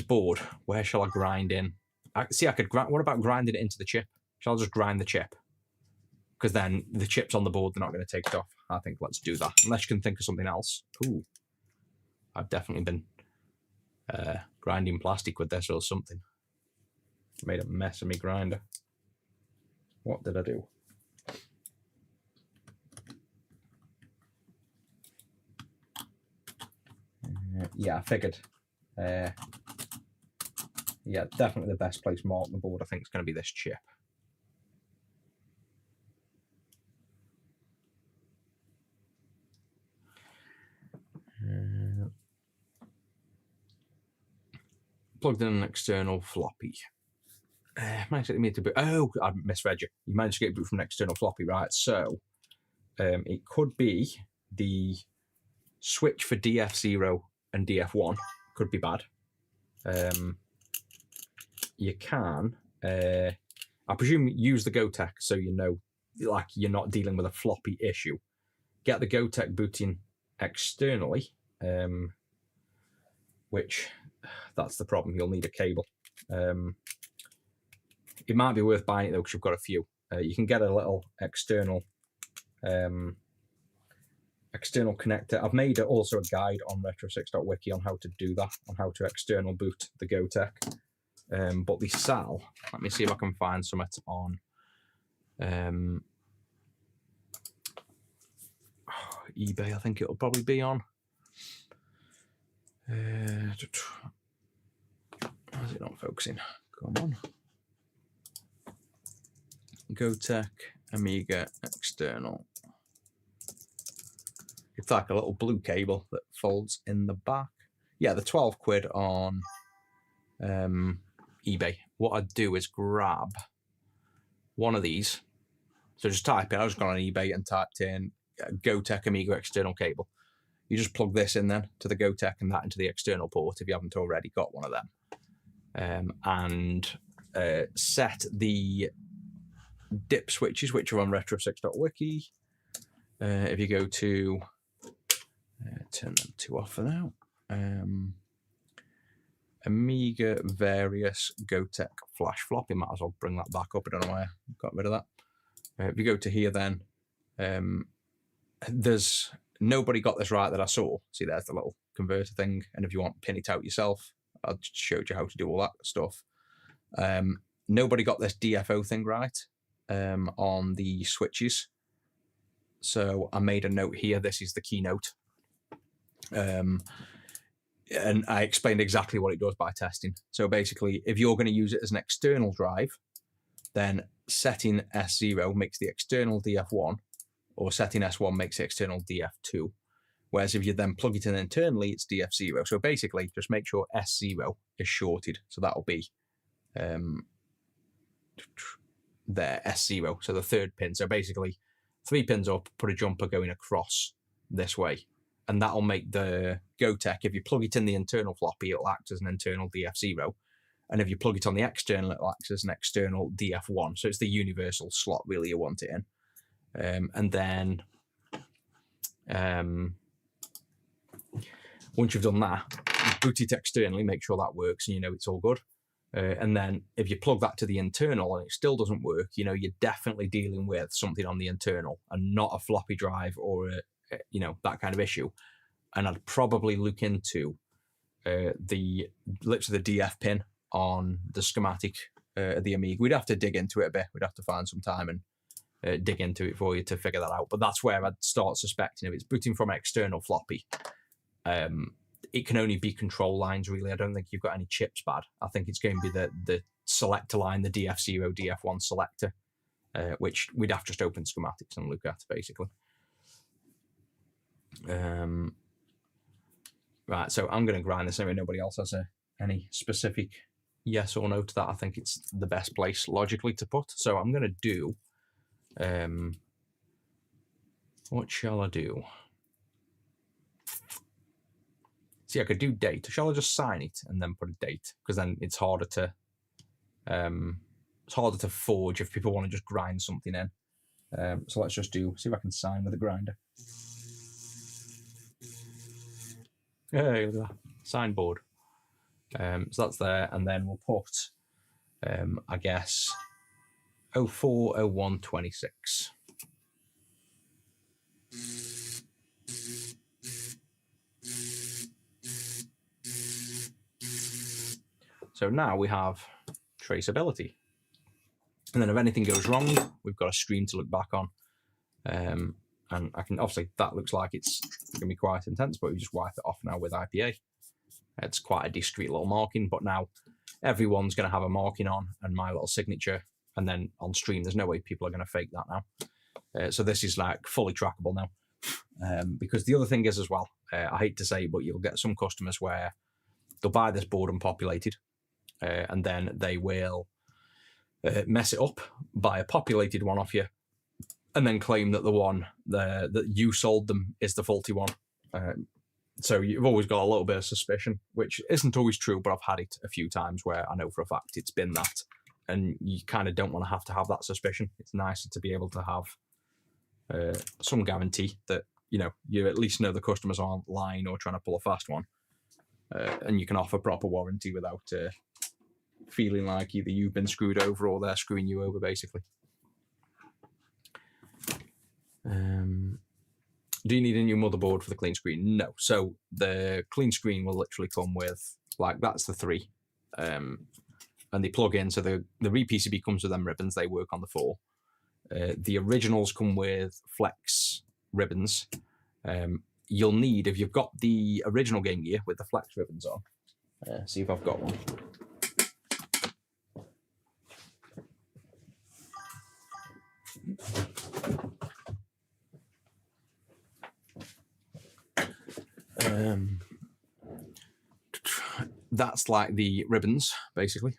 board, where shall I grind in? I could grind. What about grinding it into the chip? Shall I just grind the chip? Because then the chip's on the board, they're not going to take it off. I think let's do that. Unless you can think of something else. Ooh. I've definitely been grinding plastic with this or something. Made a mess of me grinder. What did I do? Yeah, I figured. Yeah, definitely the best place marked on the board, I think, is going to be this chip. Plugged in an external floppy. Managed to get me to boot. Oh, I misread you. You managed to get boot from an external floppy, right? So it could be the switch for DF0 and DF1 could be bad. You can, I presume, use the Gotek so you know, like, you're not dealing with a floppy issue. Get the Gotek booting externally, which, that's the problem, you'll need a cable. It might be worth buying it though, because you've got a few. You can get a little external connector. I've made also a guide on retro6.wiki on how to do that, on how to external boot the Gotek. But the SAL, let me see if I can find something on eBay. I think it'll probably be on. Why is it not focusing? Come on. Gotek Amiga external. It's like a little blue cable that folds in the back. Yeah, the 12 quid on eBay. What I'd do is grab one of these. So just type in, I just gone on eBay and typed in Gotek Amiga external cable. You just plug this in then to the Gotek and that into the external port if you haven't already got one of them. And set the dip switches, which are on retro6.wiki. If you go to, turn them two off for now. Amiga various Gotek flash floppy. Might as well bring that back up. I don't know why I got rid of that. If you go to here then, there's nobody got this right that I saw. See, there's the little converter thing. And if you want, pin it out yourself. I just showed you how to do all that stuff. Nobody got this DFO thing right on the switches. So I made a note here. This is the keynote. And I explained exactly what it does by testing. So basically, if you're going to use it as an external drive, then setting S0 makes the external DF1, or setting S1 makes the external DF2. Whereas if you then plug it in internally, it's DF0. So basically, just make sure S0 is shorted. So that'll be there, S0. So the third pin. So basically, 3 pins up, put a jumper going across this way. And that'll make the Gotek, if you plug it in the internal floppy, it'll act as an internal DF0. And if you plug it on the external, it'll act as an external DF1. So it's the universal slot, really, you want it in. And then once you've done that, boot it externally, make sure that works and you know it's all good. And then if you plug that to the internal and it still doesn't work, you know, you're definitely dealing with something on the internal and not a floppy drive or you know, that kind of issue. And I'd probably look into the DF pin on the schematic of the Amiga. We'd have to dig into it a bit. We'd have to find some time and dig into it for you to figure that out. But that's where I'd start suspecting if it's booting from external floppy. It can only be control lines, really. I don't think you've got any chips bad. I think it's going to be the selector line, the DF0, DF1 selector, which we'd have to just open schematics and look at, basically. Right, so I'm going to grind this anyway. Nobody else has any specific yes or no to that. I think it's the best place logically to put. So I'm going to do, what shall I do? See, I could do date. Shall I just sign it and then put a date? Because then it's harder to forge if people want to just grind something in. So let's just see if I can sign with a grinder. Hey, look at that. Sign board. So that's there, and then we'll put, I guess, 040126. So now we have traceability. And then if anything goes wrong, we've got a screen to look back on. And I can, obviously, that looks like it's going to be quite intense, but we just wipe it off now with IPA. It's quite a discreet little marking, but now everyone's going to have a marking on and my little signature. And then on stream, there's no way people are going to fake that now. So this is like fully trackable now. Because the other thing is as well, I hate to say it, but you'll get some customers where they'll buy this board unpopulated, and then they will mess it up, buy a populated one off you, and then claim that the one that you sold them is the faulty one. So you've always got a little bit of suspicion, which isn't always true, but I've had it a few times where I know for a fact it's been that. And you kind of don't want to have that suspicion. It's nicer to be able to have some guarantee that, you know, you at least know the customers aren't lying or trying to pull a fast one. And you can offer proper warranty without feeling like either you've been screwed over or they're screwing you over, basically. Do you need a new motherboard for the clean screen? No. So the clean screen will literally come with, like, that's the 3. And they plug in. So the RePCB comes with them ribbons. They work on the 4. The originals come with flex ribbons. You'll need, if you've got the original Game Gear with the flex ribbons on, see if I've got one. That's like the ribbons, basically.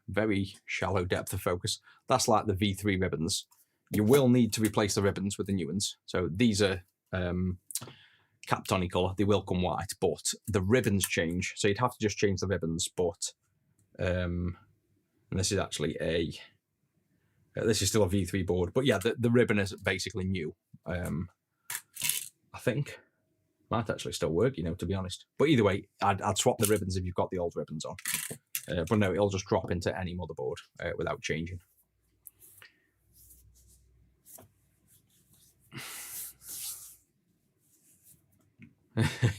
Very shallow depth of focus. That's like the V3 ribbons. You will need to replace the ribbons with the new ones. So these are Kaptoni colour. They will come white, but the ribbons change. So you'd have to just change the ribbons. But and this is actually this is still a V3 board. But yeah, the ribbon is basically new. I think. Might actually still work, you know, to be honest. But either way, I'd swap the ribbons if you've got the old ribbons on. But no, it'll just drop into any motherboard without changing.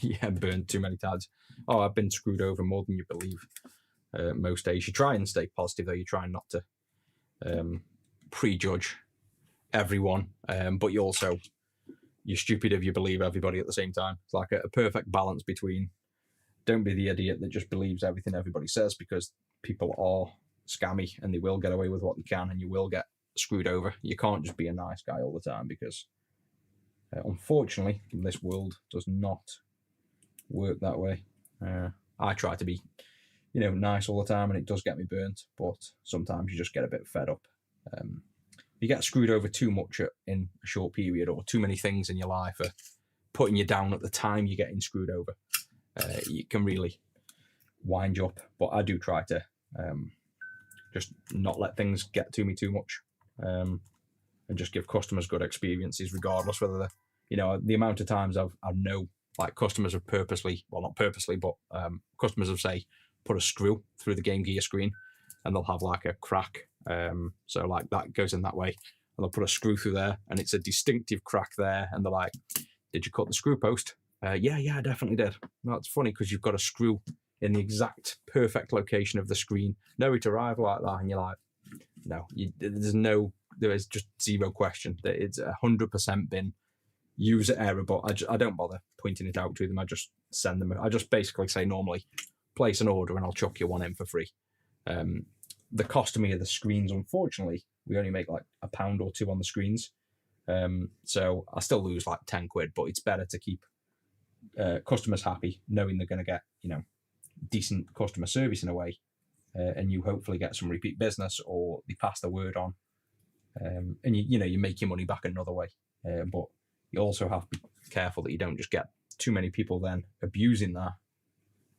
Yeah, burned too many times. Oh, I've been screwed over more than you believe. Most days. You try and stay positive, though. You try not to prejudge everyone. But you also... You're stupid if you believe everybody at the same time. It's like a perfect balance between don't be the idiot that just believes everything everybody says, because people are scammy and they will get away with what they can and you will get screwed over. You can't just be a nice guy all the time, because unfortunately this world does not work that way. I try to be, you know, nice all the time and it does get me burnt, but sometimes you just get a bit fed up. You get screwed over too much in a short period, or too many things in your life are putting you down at the time you're getting screwed over. You can really wind you up. But I do try to just not let things get to me too much, and just give customers good experiences, regardless whether they're, you know, the amount of times I know, like, customers have purposely, well, not purposely, but customers have, say, put a screw through the Game Gear screen, and they'll have like a crack. So like that goes in that way, and they'll put a screw through there, and it's a distinctive crack there. And they're like, "Did you cut the screw post?" Yeah, I definitely did. Well, it's funny because you've got a screw in the exact perfect location of the screen. No, it arrived like that, and you're like, no, there is just zero question that it's 100% been user error. But I don't bother pointing it out to them. I just send them. I just basically say normally, place an order and I'll chuck you one in for free. The cost to me of the screens, unfortunately, we only make like £1 or £2 on the screens. So I still lose like 10 quid, but it's better to keep customers happy, knowing they're going to get, decent customer service in a way, and you hopefully get some repeat business or they pass the word on, and you make your money back another way. But you also have to be careful that you don't just get too many people then abusing that,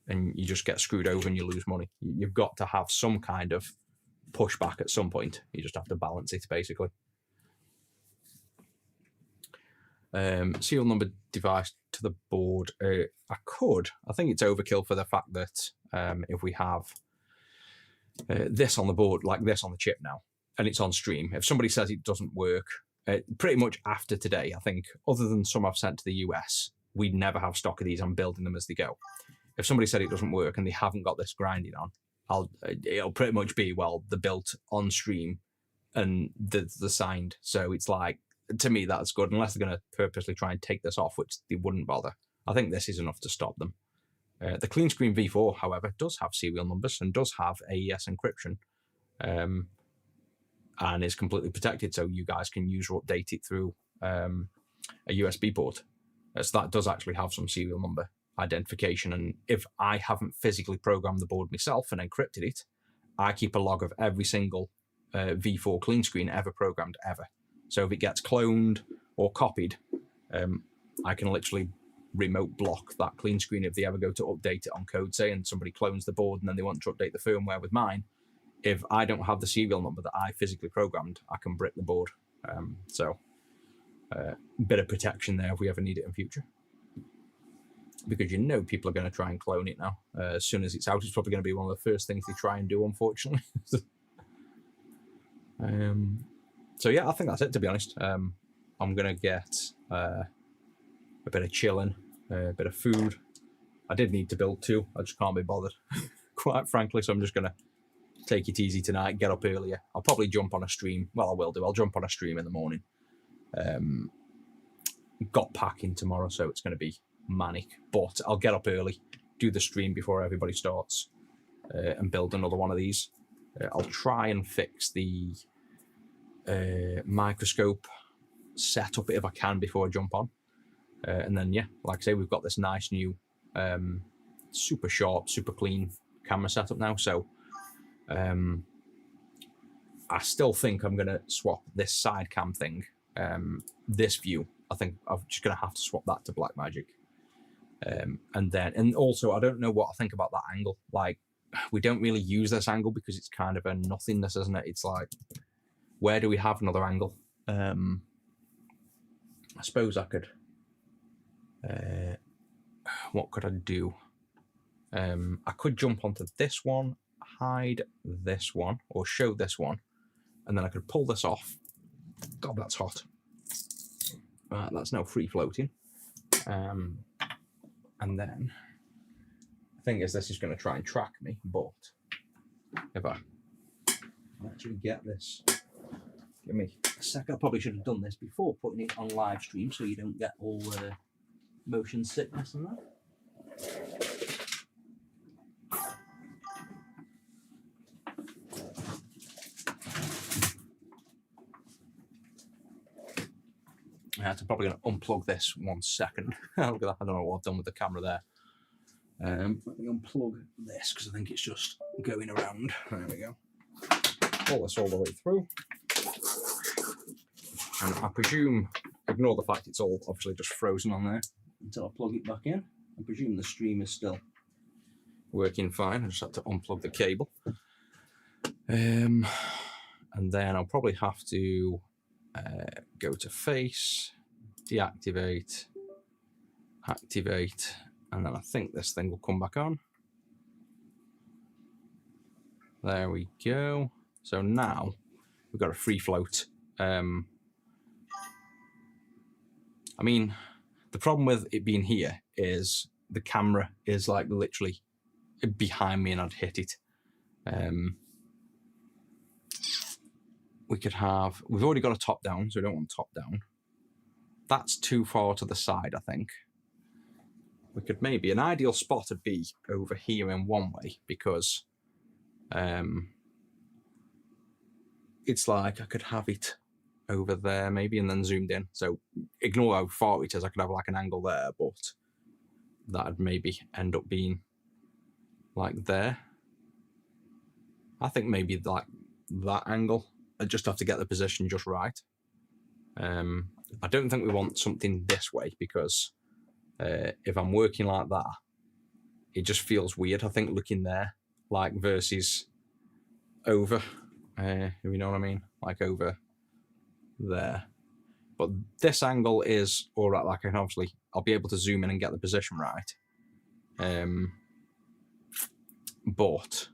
and you just get screwed over and you lose money. You've got to have some kind of pushback at some point. You just have to balance it, basically. Serial number device to the board. I think it's overkill for the fact that if we have this on the board, like this on the chip now, and it's on stream, if somebody says it doesn't work, pretty much after today, I think, other than some I've sent to the US, we'd never have stock of these. I'm building them as they go. If somebody said it doesn't work and they haven't got this grinding on, it'll pretty much be, well, they're built on stream and they're signed. So it's like, to me, that's good, unless they're going to purposely try and take this off, which they wouldn't bother. I think this is enough to stop them. The Clean Screen V4, however, does have serial numbers and does have AES encryption, and is completely protected, so you guys can use or update it through a USB port. So that does actually have some serial number identification, and if I haven't physically programmed the board myself and encrypted it, I keep a log of every single V4 Clean Screen ever programmed ever. So if it gets cloned or copied, I can literally remote block that Clean Screen if they ever go to update it on code, say, and somebody clones the board and then they want to update the firmware with mine. If I don't have the serial number that I physically programmed, I can brick the board. So bit of protection there if we ever need it in future. Because people are going to try and clone it now. As soon as it's out, it's probably going to be one of the first things they try and do, unfortunately. So yeah, I think that's it, to be honest. I'm going to get a bit of chilling, a bit of food. I did need to build too. I just can't be bothered, quite frankly. So I'm just going to take it easy tonight, get up earlier. I'll probably jump on a stream. Well, I will do. I'll jump on a stream in the morning. Got packing tomorrow, so it's going to be manic. But I'll get up early, do the stream before everybody starts, and build another one of these. I'll try and fix the microscope setup if I can before I jump on. And then, yeah, like I say, we've got this nice new super sharp, super clean camera setup now. So I still think I'm going to swap this side cam thing, this view. I think I'm just going to have to swap that to Blackmagic. And also, I don't know what I think about that angle. Like, we don't really use this angle because it's kind of a nothingness, isn't it? It's like, where do we have another angle? I suppose I could... what could I do? I could jump onto this one, hide this one, or show this one, and then I could pull this off. God, that's hot. Right, that's now free floating. And then the thing is, this is going to try and track me, but if I actually get this, give me a sec. I probably should have done this before putting it on live stream, so you don't get all the motion sickness and that. I'm probably going to unplug this 1 second. Look at that. I don't know what I've done with the camera there. Let me unplug this because I think it's just going around. There we go. Pull this all the way through. And I presume, ignore the fact it's all obviously just frozen on there until I plug it back in. I presume the stream is still working fine. I just have to unplug the cable. And then I'll probably have to go to face, deactivate, activate, and then I think this thing will come back on. There we go. So now we've got a free float. I mean, the problem with it being here is the camera is like literally behind me and I'd hit it. We've already got a top down, so we don't want top down. That's too far to the side, I think. We could maybe, an ideal spot would be over here in one way, because it's like I could have it over there maybe and then zoomed in. So ignore how far it is, I could have like an angle there, but that'd maybe end up being like there. I think maybe like that angle. I just have to get the position just right. I don't think we want something this way, because if I'm working like that, it just feels weird. I think looking there, like versus over, if you know what I mean, like over there. But this angle is all right. Like I'll be able to zoom in and get the position right. But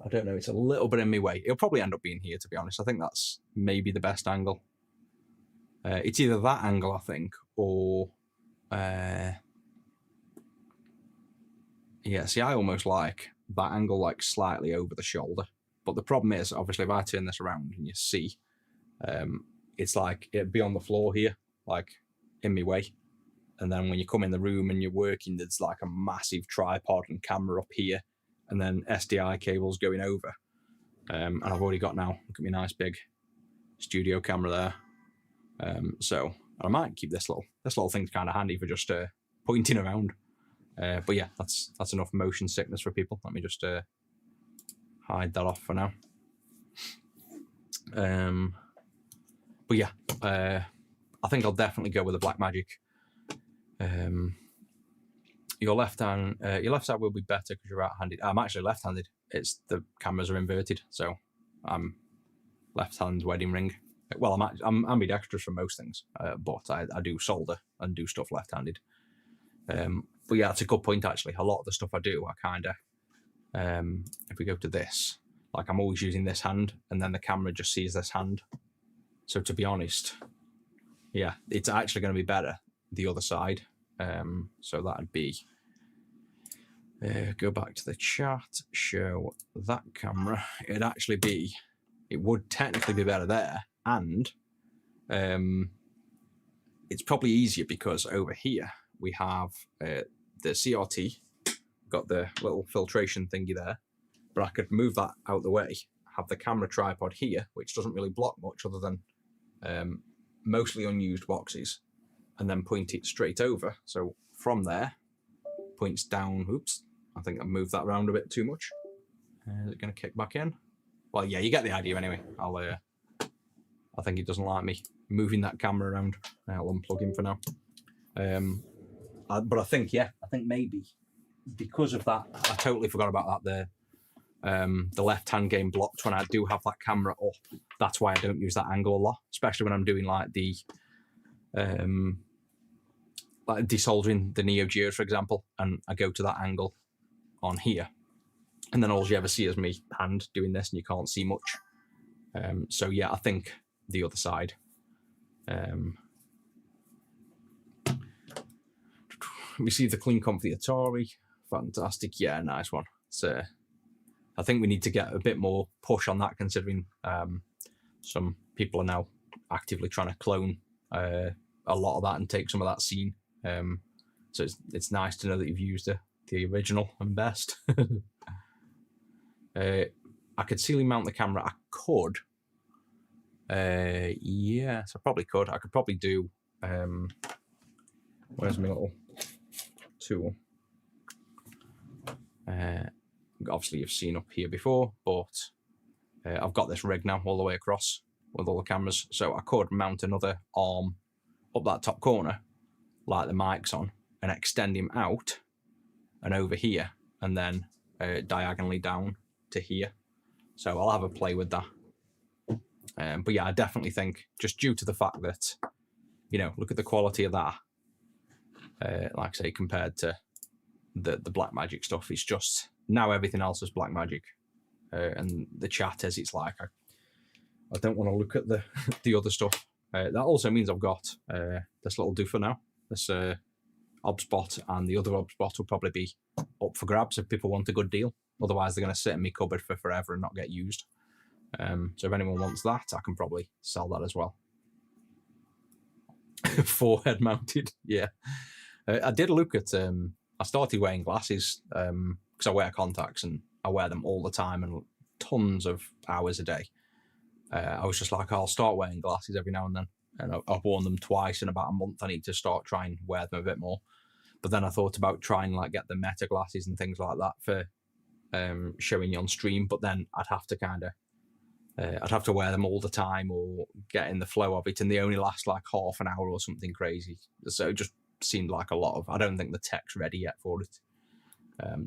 I don't know, it's a little bit in my way. It'll probably end up being here, to be honest. I think that's maybe the best angle. It's either that angle, I think, or... yeah, see, I almost like that angle, like slightly over the shoulder. But the problem is, obviously, if I turn this around and you see, it's like it'd be on the floor here, like in my way. And then when you come in the room and you're working, there's like a massive tripod and camera up here, and then SDI cables going over. And I've already got now, look at my nice big studio camera there. So I might keep this little thing's kind of handy for just pointing around. But yeah, that's enough motion sickness for people. Let me just hide that off for now. But yeah, I think I'll definitely go with the Blackmagic. Your left side will be better because you're right-handed. I'm actually left-handed. It's the cameras are inverted, so I'm left-hand wedding ring. Well, I'm ambidextrous for most things, but I do solder and do stuff left-handed. But yeah, it's a good point actually. A lot of the stuff I do, I kind of, if we go to this, like I'm always using this hand, and then the camera just sees this hand. So to be honest, yeah, it's actually going to be better the other side. So that'd be, go back to the chat, show that camera. It would technically be better there, and it's probably easier because over here we have the CRT, got the little filtration thingy there, but I could move that out the way, have the camera tripod here, which doesn't really block much other than mostly unused boxes, and then point it straight over. So from there, points down. Oops, I think I moved that around a bit too much. Is it going to kick back in? Well, yeah, you get the idea anyway. I think he doesn't like me moving that camera around. I'll unplug him for now. But I think maybe because of that, I totally forgot about that. The left-hand game blocked when I do have that camera up. That's why I don't use that angle a lot, especially when I'm doing like the like desoldering the Neo Geos, for example, and I go to that angle on here, and then all you ever see is me hand doing this, and you can't see much. So yeah, I think the other side. We see the clean comp for the Atari. Fantastic, yeah, nice one. So I think we need to get a bit more push on that, considering some people are now actively trying to clone a lot of that and take some of that scene. So it's nice to know that you've used the original and best. I could ceiling mount the camera. I could. Yes, I probably could. I could probably do. Where's my little tool? Obviously, you've seen up here before, but I've got this rig now all the way across with all the cameras, so I could mount another arm up that top corner, like the mic's on, and extend him out and over here, and then diagonally down to here. So I'll have a play with that. But yeah, I definitely think, just due to the fact that, you know, look at the quality of that, like I say, compared to the Blackmagic stuff, it's just, now everything else is Blackmagic. and the chat as it's like I don't want to look at the other stuff. That also means I've got this little doofer now. This OBSBot, and the other OBSBot will probably be up for grabs if people want a good deal. Otherwise, they're going to sit in my cupboard for forever and not get used. So if anyone wants that, I can probably sell that as well. Forehead mounted, yeah. I did look at. I started wearing glasses because I wear contacts and I wear them all the time and tons of hours a day. I was just like, I'll start wearing glasses every now and then. And I've worn them twice in about a month. I need to start trying to wear them a bit more. But then I thought about trying like get the Meta glasses and things like that for showing you on stream. But then I'd have to wear them all the time or get in the flow of it, and they only last like half an hour or something crazy. So it just seemed like a lot of. I don't think the tech's ready yet for it,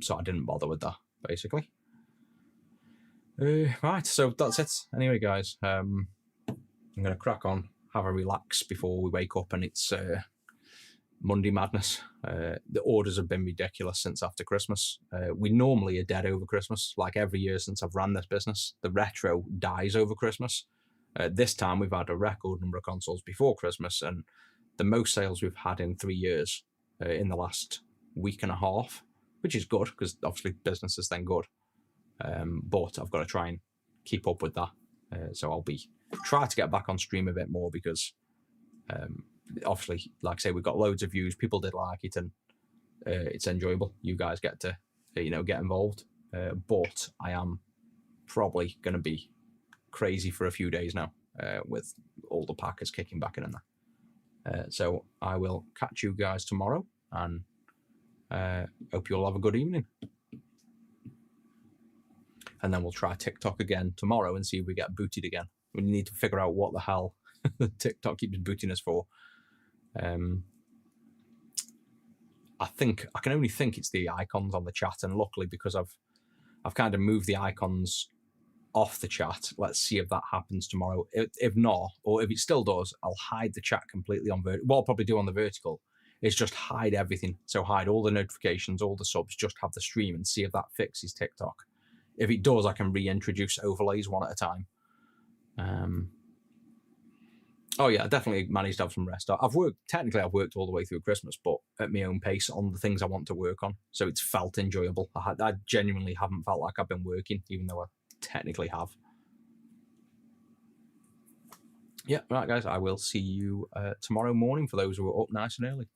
so I didn't bother with that basically. Right, so that's it. Anyway, guys, I'm gonna crack on, have a relax before we wake up, and it's Monday madness. The orders have been ridiculous since after Christmas. We normally are dead over Christmas, like every year since I've ran this business. The retro dies over Christmas. This time we've had a record number of consoles before Christmas, and the most sales we've had in 3 years in the last week and a half, which is good because obviously business is then good. But I've got to try and keep up with that. So I'll try to get back on stream a bit more because obviously, like I say, we've got loads of views. People did like it, and it's enjoyable. You guys get to, get involved. But I am probably going to be crazy for a few days now with all the packers kicking back in there. So I will catch you guys tomorrow, and hope you all have a good evening. And then we'll try TikTok again tomorrow and see if we get booted again. We need to figure out what the hell TikTok keeps booting us for. I can only think it's the icons on the chat, and luckily because I've kind of moved the icons off the chat. Let's see if that happens tomorrow. If not, or if it still does, I'll hide the chat completely on vertical. What I'll probably do on the vertical is just hide everything. So hide all the notifications, all the subs, just have the stream and see if that fixes TikTok. If it does, I can reintroduce overlays one at a time. Oh yeah, I definitely managed to have some rest. I've worked all the way through Christmas, but at my own pace on the things I want to work on. So it's felt enjoyable. I genuinely haven't felt like I've been working, even though I technically have. Yeah, right guys, I will see you tomorrow morning for those who are up nice and early.